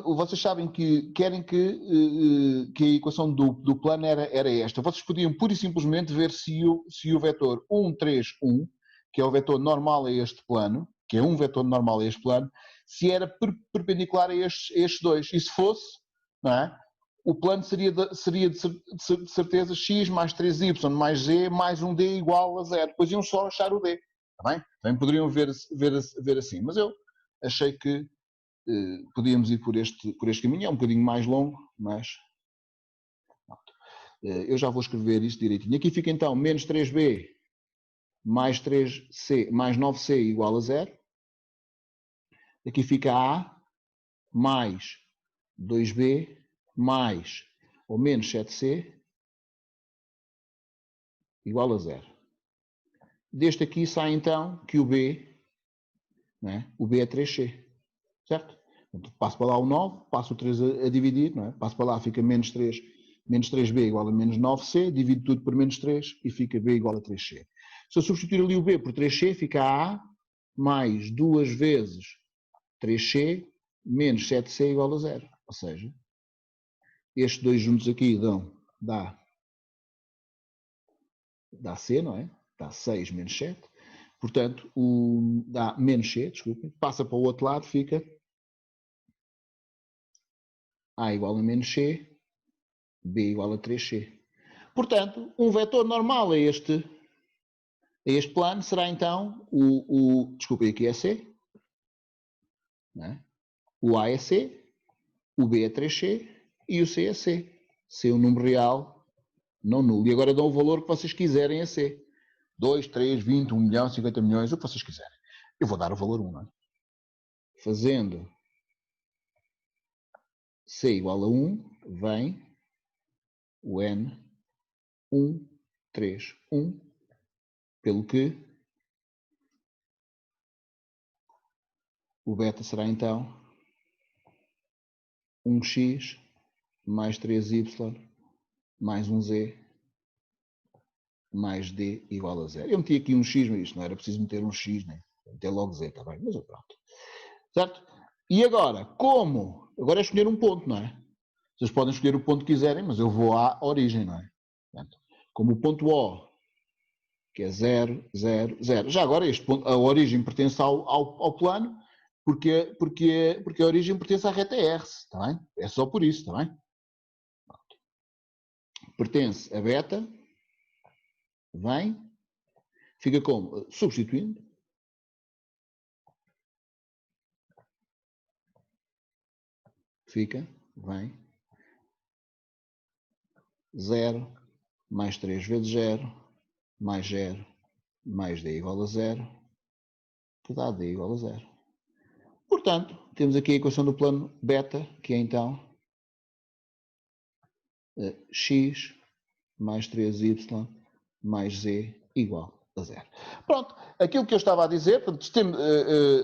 vocês sabem que querem que a equação do plano era esta. Vocês podiam pura e simplesmente ver se o vetor 1, 3, 1, que é o vetor normal a este plano, que é um vetor normal a este plano, se era perpendicular a estes dois. E se fosse, não é? O plano seria de certeza x mais 3y mais z mais um d igual a 0. Depois iam só achar o d. Está bem? Também poderiam ver assim. Mas eu achei que podíamos ir por este caminho. É um bocadinho mais longo, mas eu já vou escrever isso direitinho. Aqui fica então menos 3b mais 3c mais 9c igual a 0. Aqui fica a mais 2b mais ou menos 7C igual a 0. Deste aqui sai então que o B, não é? O B é 3C, certo? Então, passo para lá o 9, passo o 3 a dividir, não é? Passo para lá, fica menos 3B igual a menos 9C, divido tudo por menos 3 e fica B igual a 3C. Se eu substituir ali o B por 3C, fica A mais 2 vezes 3C menos 7C igual a 0. Ou seja, estes dois juntos aqui dá C, não é? Dá 6 menos 7. Portanto, dá menos C, desculpem. Passa para o outro lado, fica A igual a menos C, B igual a 3C. Portanto, um vetor normal a este plano será então desculpem, aqui é C, não é? O A é C, o B é 3C e o C é C. C é um número real, não nulo. E agora dão o valor que vocês quiserem a C. 2, 3, 20, 1 milhão, 50 milhões, o que vocês quiserem. Eu vou dar o valor 1, não é? Fazendo C igual a 1, vem o N 1, 3, 1, pelo que o beta será então 1x mais 3y mais 1z mais d igual a 0. Eu meti aqui um x, mas isto não era preciso meter um x, né? Meter logo z, está bem? Mas pronto. Certo? E agora, como? Agora é escolher um ponto, não é? Vocês podem escolher o ponto que quiserem, mas eu vou à origem, não é? Portanto, como o ponto O, que é 0, 0, 0. Já agora, este ponto, a origem pertence ao plano, porque a origem pertence à reta R, está bem? É só por isso, está bem? Pertence a beta, vem, fica como? Substituindo. Fica, vem, 0, mais 3 vezes 0, mais d igual a 0, que dá d igual a 0. Portanto, temos aqui a equação do plano beta, que é então x mais 3y mais z igual a 0. Pronto, aquilo que eu estava a dizer, portanto,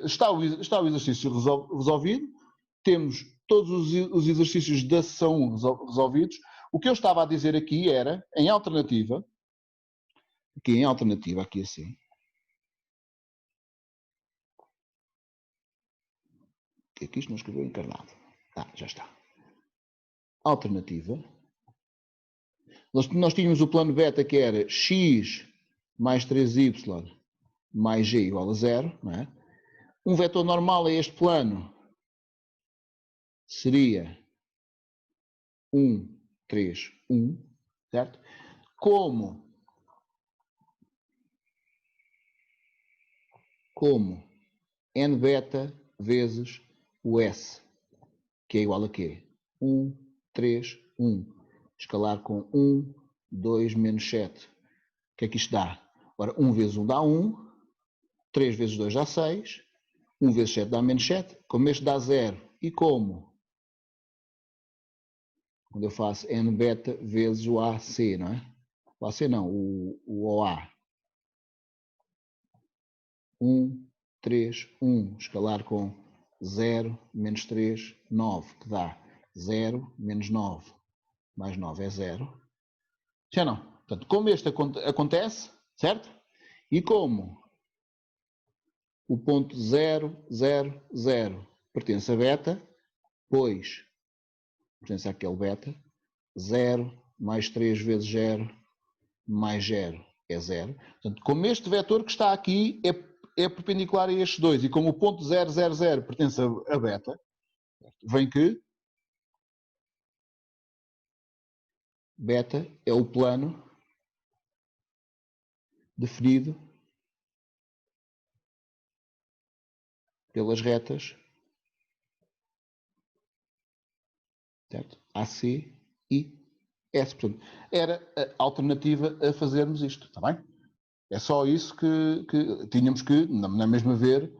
está o exercício resolvido, temos todos os exercícios da sessão 1 resolvidos. O que eu estava a dizer aqui era, em alternativa, aqui assim, que aqui isto não escreveu encarnado. Já está. Alternativa. Nós tínhamos o plano beta que era x mais 3y mais g igual a 0, não é? Um vetor normal a este plano seria 1, 3, 1, certo? Como n beta vezes o S, que é igual a quê? 1, 3, 1. Escalar com 1, 2, menos 7. O que é que isto dá? Ora, 1 vezes 1 dá 1, 3 vezes 2 dá 6, 1 vezes 7 dá menos 7, como este dá 0, e como? Quando eu faço n beta vezes o AC, não é? O AC não, o OA. 1, 3, 1, escalar com 0, menos 3, 9, que dá 0, menos 9, mais 9 é 0. Já não. Portanto, como este acontece, certo? E como o ponto 0, 0, 0 pertence a beta, pois pertence àquele beta, 0 mais 3 vezes 0 mais 0 é 0. Portanto, como este vetor que está aqui é perpendicular a estes dois, e como o ponto 0, 0, 0 pertence a beta, vem que beta é o plano definido pelas retas, certo? AC e S. Portanto, era a alternativa a fazermos isto, está bem? É só isso que tínhamos que, na mesma ver,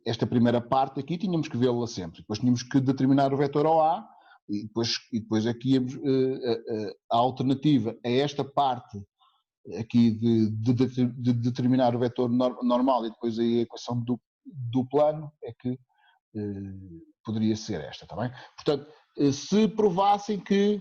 esta primeira parte aqui, tínhamos que vê-la sempre. Depois tínhamos que determinar o vetor OA, E depois aqui a alternativa a esta parte aqui de determinar o vetor normal e depois a equação do plano é que poderia ser esta, está bem? Portanto, se provassem que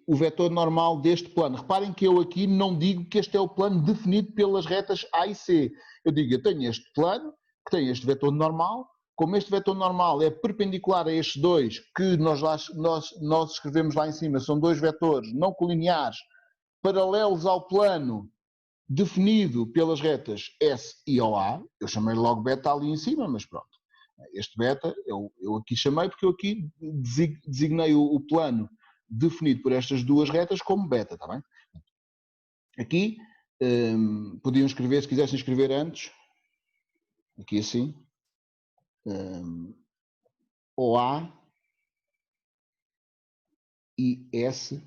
o vetor normal deste plano, reparem que eu aqui não digo que este é o plano definido pelas retas A e C, eu digo, eu tenho este plano, que tem este vetor normal, como este vetor normal é perpendicular a estes dois, que nós escrevemos lá em cima, são dois vetores não colineares, paralelos ao plano definido pelas retas S e OA, eu chamei logo beta ali em cima, mas pronto. Este beta eu aqui chamei porque eu aqui designei o plano definido por estas duas retas como beta, está bem? Aqui podiam escrever, se quisessem escrever antes, aqui assim, OA e S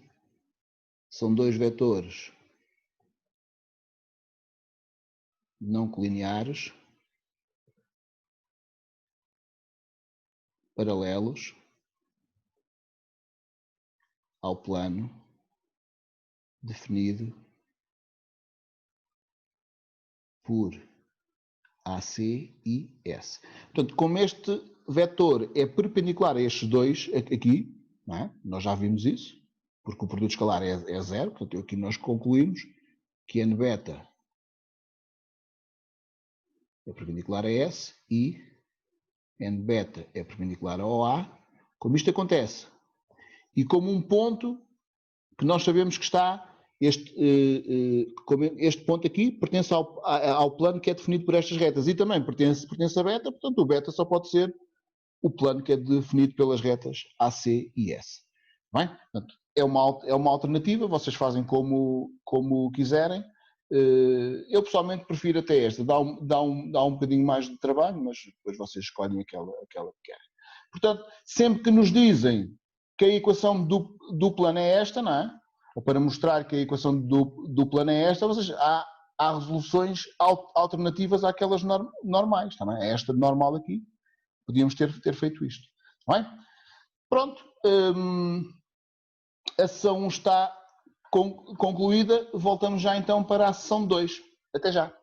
são dois vetores não colineares, paralelos ao plano definido por AC e S. Portanto, como este vetor é perpendicular a estes dois aqui, não é? Nós já vimos isso, porque o produto escalar é zero, portanto aqui nós concluímos que n beta é perpendicular a S e n beta é perpendicular a OA. Como isto acontece, e como um ponto que nós sabemos que está, este ponto aqui pertence ao plano que é definido por estas retas e também pertence a beta, portanto o beta só pode ser o plano que é definido pelas retas AC e S. Bem? Portanto, é uma alternativa, vocês fazem como quiserem. Eu pessoalmente prefiro até esta, dá um bocadinho mais de trabalho, mas depois vocês escolhem aquela que querem. Portanto, sempre que nos dizem que a equação do plano é esta, não é? Ou para mostrar que a equação do plano é esta, vocês, há resoluções alternativas àquelas normais, tá bem? Esta normal aqui, podíamos ter feito isto. Tá bem? Pronto, a sessão 1 está concluída, voltamos já então para a sessão 2. Até já.